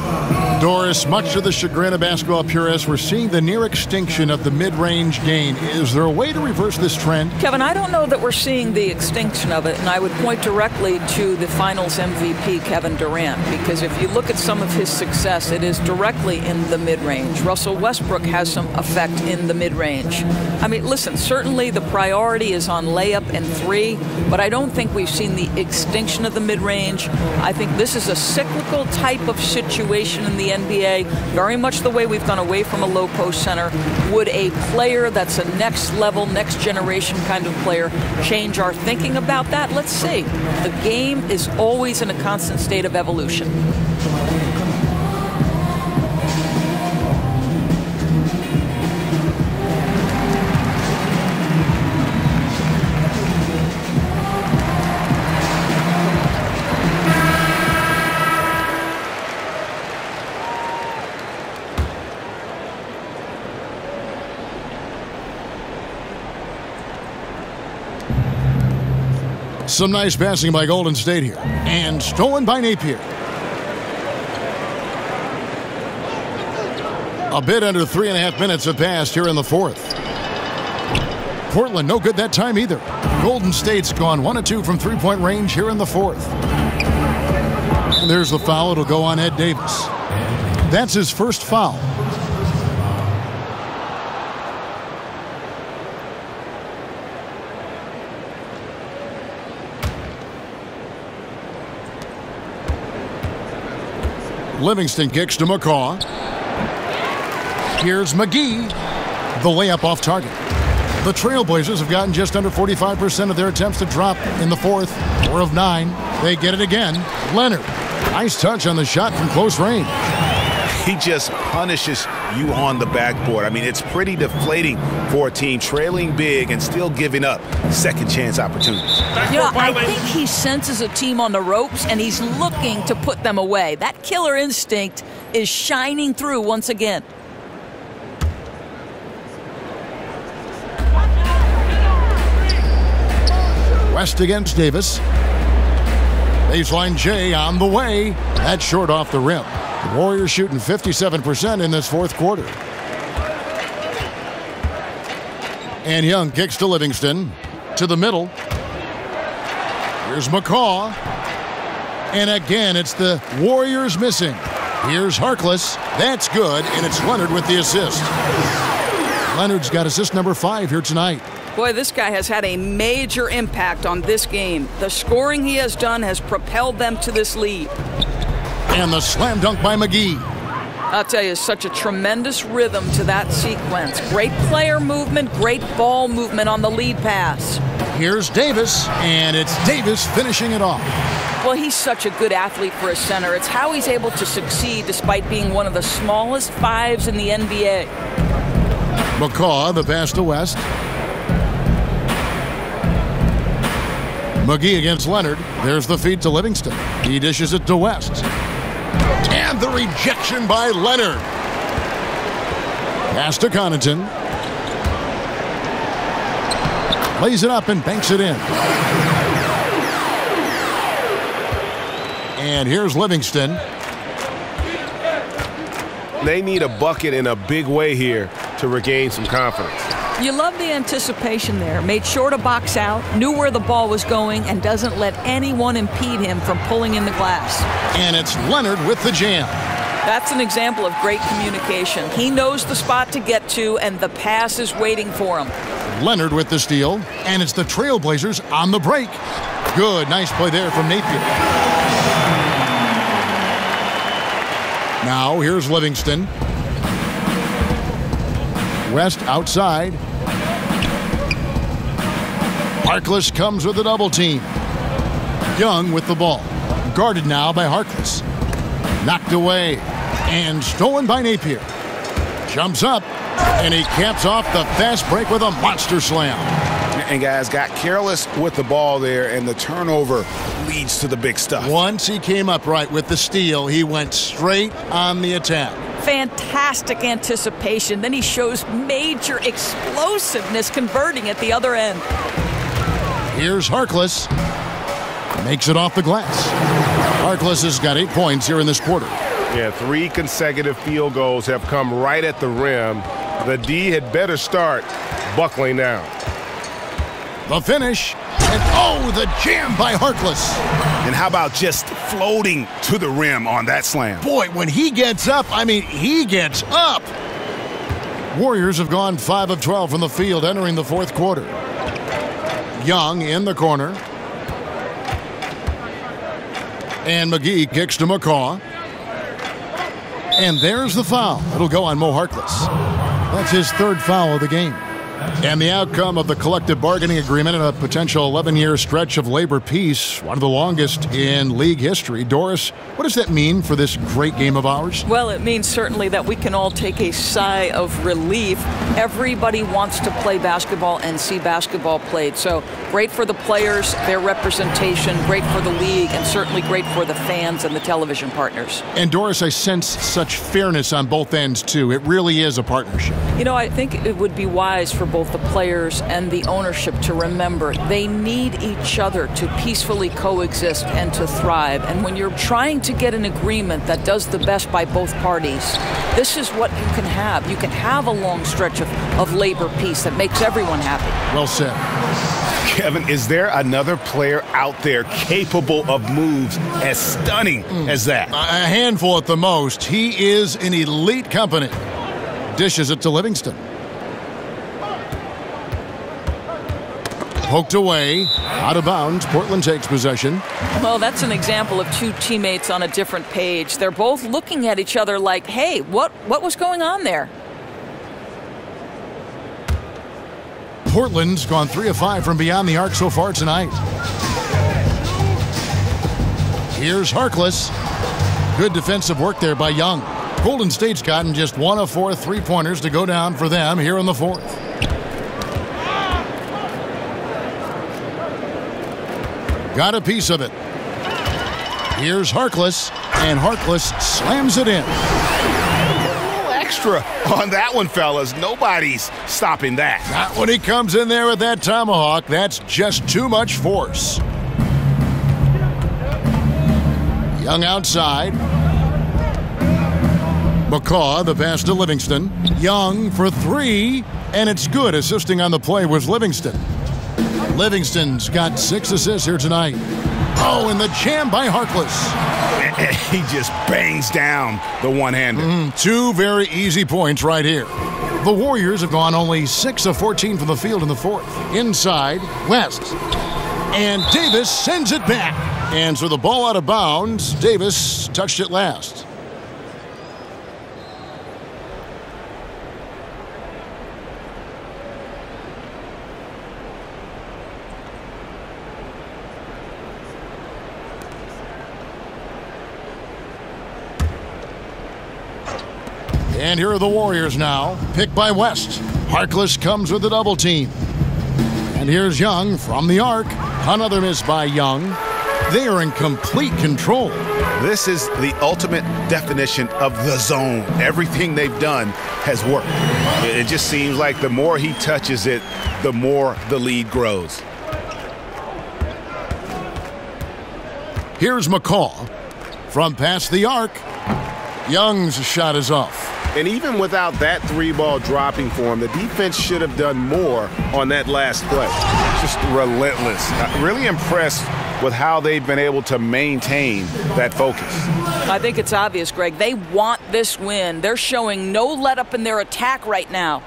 Speaker 5: Doris, much to the chagrin of basketball purists, we're seeing the near extinction of the mid-range game. Is there a way to reverse this trend?
Speaker 7: Kevin, I don't know that we're seeing the extinction of it, and I would point directly to the Finals MVP, Kevin Durant, because if you look at some of his success, it is directly in the mid-range. Russell Westbrook has some effect in the mid-range. I mean, listen, certainly the priority is on layup and 3, but I don't think we've seen the extinction of the mid-range. I think this is a cyclical type of situation in the NBA, very much the way we've gone away from a low post center. Would a player that's a next level, next generation kind of player change our thinking about that? Let's see. The game is always in a constant state of evolution.
Speaker 5: Some nice passing by Golden State here. And stolen by Napier. A bit under 3.5 minutes have passed here in the fourth. Portland no good that time either. Golden State's gone 1 of 2 from three-point range here in the fourth. And there's the foul. It'll go on Ed Davis. That's his first foul. Livingston kicks to McCaw. Here's McGee. The layup off target. The Trailblazers have gotten just under 45% of their attempts to drop in the fourth. 4 of 9. They get it again. Leonard. Nice touch on the shot from close range.
Speaker 9: He just punishes you on the backboard. I mean, it's pretty deflating for a team trailing big and still giving up second chance opportunities.
Speaker 7: Yeah, I think he senses a team on the ropes and he's looking to put them away. That killer instinct is shining through once again.
Speaker 5: West against Davis. Baseline J on the way. That's short off the rim. The Warriors shooting 57% in this fourth quarter. And Young kicks to Livingston. To the middle. Here's McCaw. And again, it's the Warriors missing. Here's Harkless. That's good, and it's Leonard with the assist. Leonard's got assist number 5 here tonight.
Speaker 7: Boy, this guy has had a major impact on this game. The scoring he has done has propelled them to this lead.
Speaker 5: And the slam dunk by McGee.
Speaker 7: I'll tell you, such a tremendous rhythm to that sequence. Great player movement, great ball movement on the lead pass.
Speaker 5: Here's Davis, and it's Davis finishing it off.
Speaker 7: Well, he's such a good athlete for a center. It's how he's able to succeed despite being one of the smallest 5s in the NBA.
Speaker 5: McCaw, the pass to West. McGee against Leonard. There's the feed to Livingston. He dishes it to West. And the rejection by Leonard. Pass to Connaughton. Lays it up and banks it in. And here's Livingston.
Speaker 6: They need a bucket in a big way here to regain some confidence.
Speaker 7: You love the anticipation there. Made sure to box out, knew where the ball was going, and doesn't let anyone impede him from pulling in the glass.
Speaker 5: And it's Leonard with the jam.
Speaker 7: That's an example of great communication. He knows the spot to get to, and the pass is waiting for him.
Speaker 5: Leonard with the steal, and it's the Trailblazers on the break. Good, nice play there from Napier. Now here's Livingston. West outside. Harkless comes with a double team. Young with the ball. Guarded now by Harkless. Knocked away and stolen by Napier. Jumps up and he caps off the fast break with a monster slam.
Speaker 9: And guys got careless with the ball there, and the turnover leads to the big stuff.
Speaker 5: Once he came up right with the steal, he went straight on the attack.
Speaker 7: Fantastic anticipation. Then he shows major explosiveness converting at the other end.
Speaker 5: Here's Harkless. Makes it off the glass. Harkless has got 8 points here in this quarter.
Speaker 6: Yeah, 3 consecutive field goals have come right at the rim. The D had better start buckling down.
Speaker 5: The finish. And oh, the jam by Harkless.
Speaker 9: And how about just floating to the rim on that slam?
Speaker 5: Boy, when he gets up, I mean, he gets up. Warriors have gone 5 of 12 from the field entering the fourth quarter. Young in the corner. And McGee kicks to McCaw. And there's the foul. It'll go on Mo Harkless. That's his 3rd foul of the game. And the outcome of the collective bargaining agreement and a potential 11-year stretch of labor peace, one of the longest in league history. Doris, what does that mean for this great game of ours?
Speaker 7: Well, it means certainly that we can all take a sigh of relief. Everybody wants to play basketball and see basketball played. So great for the players, their representation, great for the league, and certainly great for the fans and the television partners.
Speaker 5: And Doris, I sense such fairness on both ends, too. It really is a partnership.
Speaker 7: You know, I think it would be wise for both the players and the ownership to remember they need each other to peacefully coexist and to thrive. And when you're trying to get an agreement that does the best by both parties, this is what you can have. You can have a long stretch of labor peace that makes everyone happy.
Speaker 9: Well said. Kevin, is there another player out there capable of moves as stunning as that?
Speaker 5: A handful at the most. He is in elite company. Dishes it to Livingston. Poked away, out of bounds. Portland takes possession.
Speaker 7: Well, that's an example of two teammates on a different page. They're both looking at each other like, hey, what was going on there?
Speaker 5: Portland's gone 3 of 5 from beyond the arc so far tonight. Here's Harkless. Good defensive work there by Young. Golden State's gotten just 1 of 4 3-pointers to go down for them here in the fourth. Got a piece of it. Here's Harkless, and Harkless slams it in.
Speaker 9: Extra on that one, fellas. Nobody's stopping that.
Speaker 5: Not when he comes in there with that tomahawk. That's just too much force. Young outside. McCaw, the pass to Livingston. Young for 3, and it's good. Assisting on the play was Livingston. Livingston's got 6 assists here tonight. Oh, and the jam by Harkless.
Speaker 9: He just bangs down the one-hander.
Speaker 5: 2 very easy points right here. The Warriors have gone only 6 of 14 from the field in the fourth. Inside, West. And Davis sends it back. And so the ball out of bounds. Davis touched it last. And here are the Warriors now, picked by West. Harkless comes with a double team. And here's Young from the arc. Another miss by Young. They are in complete control.
Speaker 9: This is the ultimate definition of the zone. Everything they've done has worked. It just seems like the more he touches it, the more the lead grows.
Speaker 5: Here's McCaw from past the arc. Young's shot is off.
Speaker 6: And even without that 3-ball dropping for him, the defense should have done more on that last play. Just relentless. Really impressed with how they've been able to maintain that focus.
Speaker 7: I think it's obvious, Greg. They want this win. They're showing no let-up in their attack right now.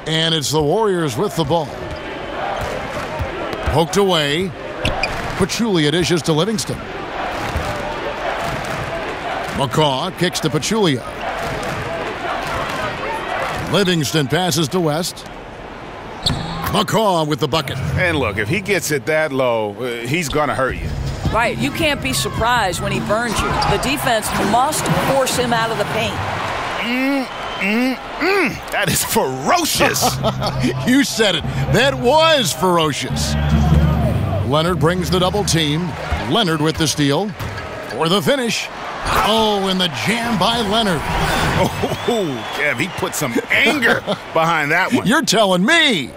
Speaker 5: And it's the Warriors with the ball. Poked away. Pachulia dishes to Livingston. McCaw kicks to Pachulia. Livingston passes to West. McCaw with the bucket.
Speaker 6: And look, if he gets it that low, he's going to hurt you.
Speaker 7: Right, you can't be surprised when he burns you. The defense must force him out of the paint.
Speaker 9: That is ferocious.
Speaker 5: You said it. That was ferocious. Leonard brings the double team. Leonard with the steal. For the finish. Oh, and the jam by Leonard.
Speaker 9: Oh, Kev, he put some anger behind that one.
Speaker 5: You're telling me.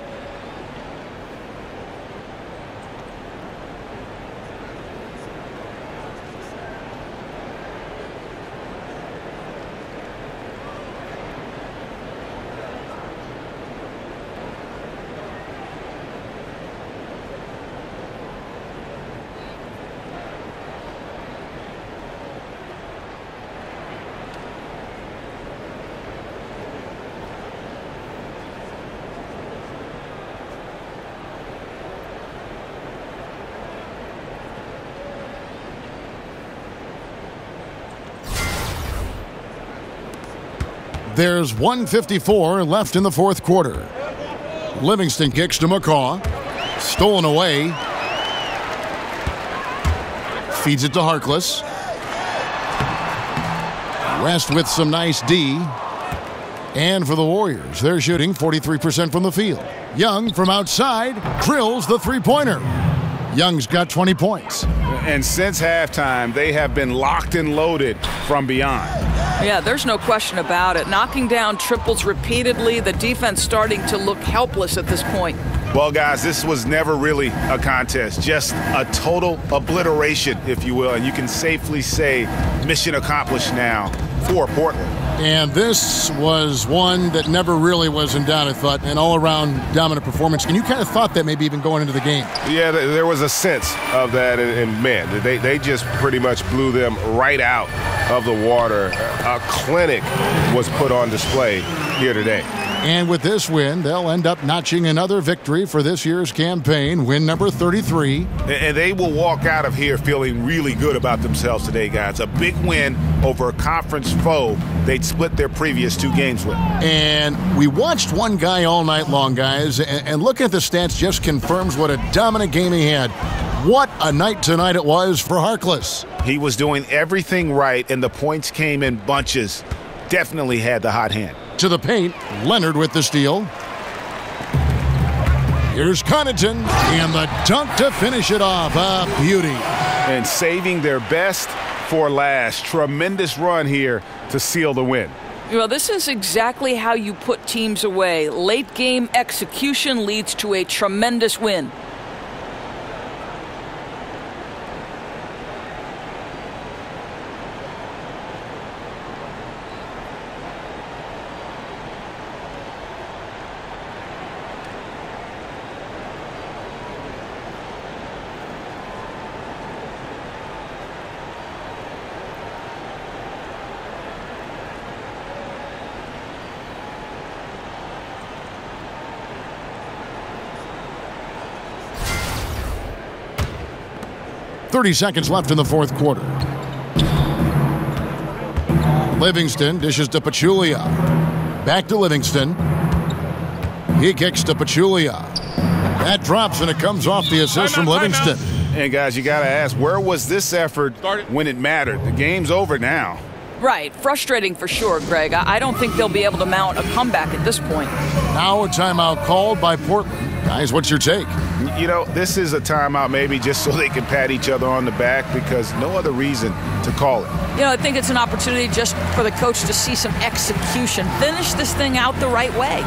Speaker 5: There's 1:54 left in the fourth quarter. Livingston kicks to McCaw. Stolen away. Feeds it to Harkless. West with some nice D. And for the Warriors, they're shooting 43% from the field. Young from outside drills the three-pointer. Young's got 20 points.
Speaker 9: And since halftime, they have been locked and loaded from beyond.
Speaker 7: Yeah, there's no question about it. Knocking down triples repeatedly, the defense starting to look helpless at this point.
Speaker 9: Well, guys, this was never really a contest, just a total obliteration, if you will. And you can safely say mission accomplished now for Portland.
Speaker 5: And this was one that never really was in doubt, I thought, an all-around dominant performance. And you kind of thought that maybe even going into the game.
Speaker 6: Yeah, there was a sense of that, and man, they just pretty much blew them right out of the water. A clinic was put on display here today.
Speaker 5: And with this win, they'll end up notching another victory for this year's campaign, win number 33.
Speaker 6: And they will walk out of here feeling really good about themselves today, guys. A big win over a conference foe they'd split their previous two games with.
Speaker 5: And we watched one guy all night long, guys, and looking at the stats just confirms what a dominant game he had. What a night tonight it was for Harkless.
Speaker 6: He was doing everything right, and the points came in bunches. Definitely had the hot hand.
Speaker 5: To the paint, Leonard with the steal. Here's Connaughton, and the dunk to finish it off. A beauty.
Speaker 6: And saving their best for last. Tremendous run here to seal the win.
Speaker 7: Well, this is exactly how you put teams away. Late game execution leads to a tremendous win.
Speaker 5: .30 seconds left in the fourth quarter. Livingston dishes to Pachulia. Back to Livingston. He kicks to Pachulia. That drops, and it comes off the assist from Livingston.
Speaker 6: And, guys, you got to ask, where was this effort when it mattered? The game's over now.
Speaker 7: Right. Frustrating for sure, Greg. I don't think they'll be able to mount a comeback at this point.
Speaker 5: Now a timeout called by Portland. Guys, what's your take?
Speaker 6: You know, this is a timeout maybe just so they can pat each other on the back because no other reason to call it.
Speaker 7: You know, I think it's an opportunity just for the coach to see some execution. Finish this thing out the right way.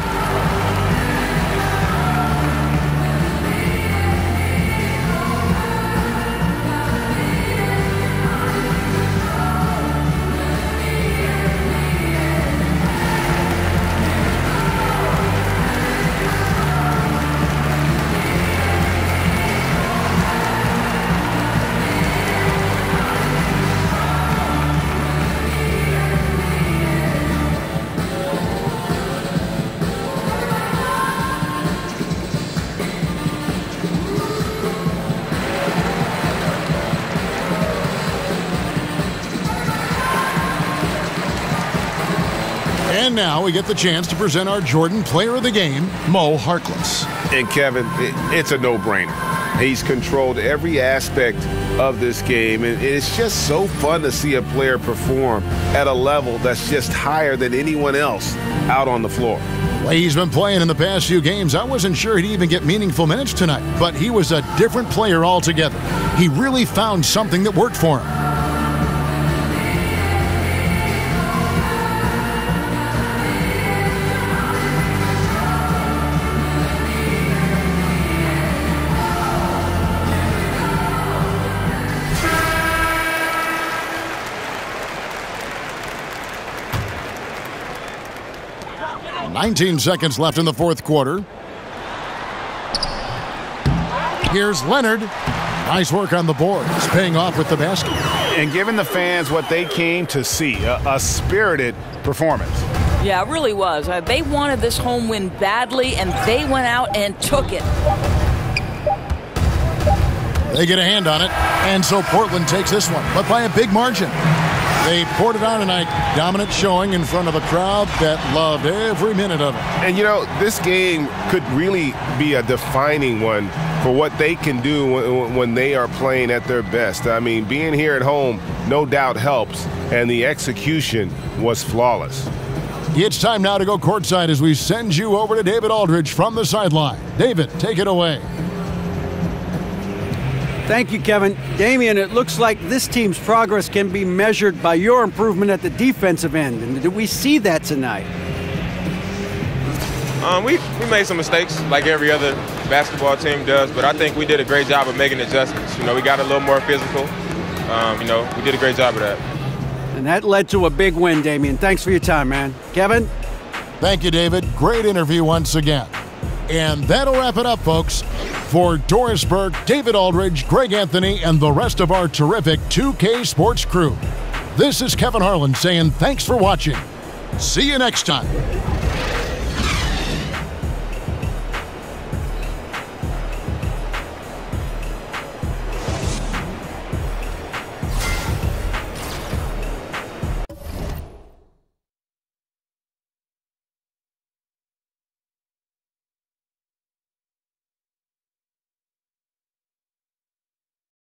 Speaker 5: And now we get the chance to present our Jordan Player of the Game, Mo Harkless.
Speaker 6: And Kevin, it's a no-brainer. He's controlled every aspect of this game, and it's just so fun to see a player perform at a level that's just higher than anyone else out on the floor.
Speaker 5: The way he's been playing in the past few games, I wasn't sure he'd even get meaningful minutes tonight, but he was a different player altogether. He really found something that worked for him. .19 seconds left in the fourth quarter. Here's Leonard. Nice work on the boards, paying off with the basket.
Speaker 6: And giving the fans what they came to see, a spirited performance.
Speaker 7: Yeah, it really was. They wanted this home win badly, and they went out and took it.
Speaker 5: They get a hand on it, and so Portland takes this one, but by a big margin. They poured it on tonight. Dominant showing in front of a crowd that loved every minute of it.
Speaker 6: And, you know, this game could really be a defining one for what they can do when they are playing at their best. I mean, being here at home no doubt helps, and the execution was flawless.
Speaker 5: It's time now to go courtside as we send you over to David Aldridge from the sideline. David, take it away.
Speaker 8: Thank you, Kevin. Damian, it looks like this team's progress can be measured by your improvement at the defensive end. And did we see that tonight?
Speaker 15: We made some mistakes like every other basketball team does, but I think we did a great job of making adjustments. You know, we got a little more physical. You know, we did a great job of that.
Speaker 8: And that led to a big win, Damian. Thanks for your time, man. Kevin?
Speaker 5: Thank you, David. Great interview once again. And that'll wrap it up, folks. For Doris Burke, David Aldridge, Greg Anthony, and the rest of our terrific 2K Sports crew, this is Kevin Harlan saying thanks for watching. See you next time.